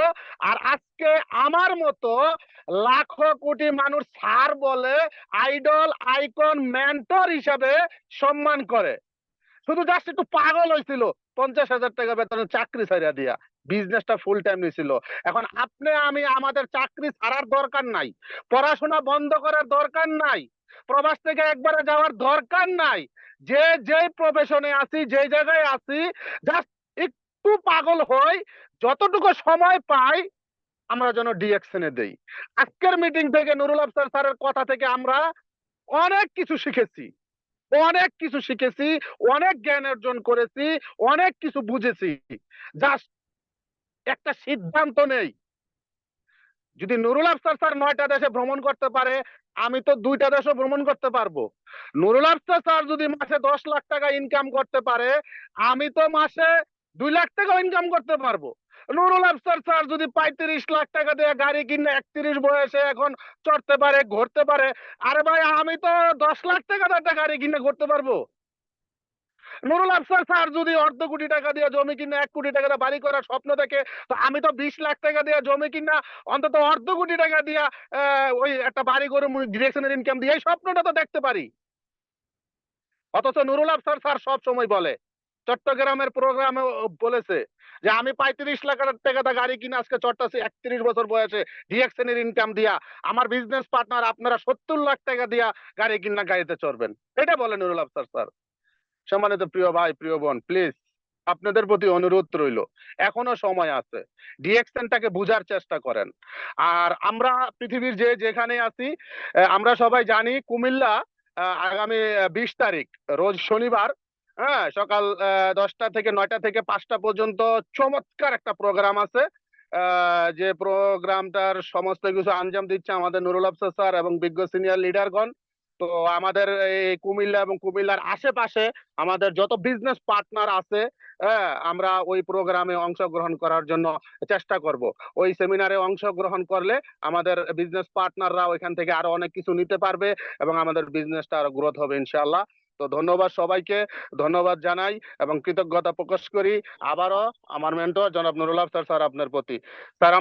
আর আজকে আমার মতো লাখো কোটি মানুষ স্যার বলে, আইডল, আইকন, মেন্টর হিসাবে সম্মান করে। শুধু জাস্ট একটু পাগল হয়েছিল 50,000 টাকা বেতনের চাকরি ছাড়া দিয়া, বিজনেসটা ফুল টাইম নিয়েছিল। এখন আপনি আমি আমাদের চাকরি ছাড়ার দরকার নাই, পড়াশোনা বন্ধ করার দরকার নাই, প্রবাস থেকে একবারে যাওয়ার দরকার নাই। যে যেই প্রফেশনে আছি, যে জায়গায় আছি, জাস্ট একটু পাগল হই, যতটুকু সময় পাই আমরা যেন ডিএকশনে দেই। আজকের মিটিং থেকে নুরুল আফসার স্যারের কথা থেকে আমরা অনেক কিছু শিখেছি, অনেক কিছু শিখেছি, অনেক জ্ঞান অর্জন করেছি, অনেক কিছু বুঝেছি। জাস্ট একটা সিদ্ধান্ত নেই। যদি নুরুল আফসার স্যার 9টা দেশে ভ্রমণ করতে পারে, আমি তো 2টা দেশও ভ্রমণ করতে পারবো। নুরুল আফসার স্যার যদি মাসে 10 লাখ টাকা ইনকাম করতে পারে, আমি তো মাসে 2 লাখ টাকা ইনকাম করতে পারবো। নুরুল আফসার স্যার যদি 35 লাখ টাকা দিয়ে গাড়ি কিনে 31 বয়সে এখন চড়তে পারে, ঘুরতে পারে, আরে ভাই আমি তো 10 লাখ টাকা দিয়ে একটা গাড়ি কিনে ঘুরতে পারবো। নুরুল আফসার স্যার যদি অর্ধ কোটি টাকা দিয়ে জমি কিনে 1 কোটি টাকা দিয়ে বাড়ি করার স্বপ্ন দেখে, তো আমি তো 20 লাখ টাকা দিয়ে জমি কিনা অন্তত অর্ধ কোটি টাকা দিয়া ওই একটা বাড়ি করে ডিরেকশনের ইনকাম দিয়ে এই স্বপ্নটা তো দেখতে পারি। অথচ নুরুল আফসার স্যার সব সময় বলে, চট্টগ্রামের প্রোগ্রামে বলেছে যে আমি 35 লাখ টাকা দিয়ে গাড়ি কিনে আজকে চড়তেছি 31 বছর বয়সে ডিরেকশনের ইনকাম দিয়া। আমার বিজনেস পার্টনার আপনারা 70 লাখ টাকা দিয়া গাড়ি কিনা গাড়িতে চড়বেন, এটা বলে নুরুল আফসার স্যার। সম্মানিত প্রিয় ভাই, প্রিয় বোন, প্লিজ আপনাদের প্রতি অনুরোধ রইল, এখনো সময় আছে, ডিএকশনটাকে বুঝার চেষ্টা করেন। আর আমরা পৃথিবীর যেখানে আছি, আমরা সবাই জানি কুমিল্লা আগামী 20 তারিখ রোজ শনিবার, হ্যাঁ, সকাল 10টা থেকে 9টা থেকে 5টা পর্যন্ত চমৎকার একটা প্রোগ্রাম আছে। যে প্রোগ্রামটার সমস্ত কিছু আঞ্জাম দিচ্ছে আমাদের নুরুল আফসার স্যার এবং বিজ্ঞ সিনিয়র লিডারগণ। তো আমাদের এই কুমিল্লা এবং কুমিল্লার আশেপাশে আমাদের যত বিজনেস পার্টনার আছে, আমরা ওই প্রোগ্রামে অংশগ্রহণ করার জন্য চেষ্টা করব। ওই সেমিনারে অংশগ্রহণ করলে আমাদের বিজনেস পার্টনাররা ওইখান থেকে আরো অনেক কিছু নিতে পারবে এবং আমাদের বিজনেসটা আরো গ্রোথ হবে ইনশাআল্লাহ। তো ধন্যবাদ সবাইকে, ধন্যবাদ জানাই এবং কৃতজ্ঞতা প্রকাশ করি আবারও আমার মেন্টর জনাব নুরুল আফসার স্যার আপনার প্রতি। স্যার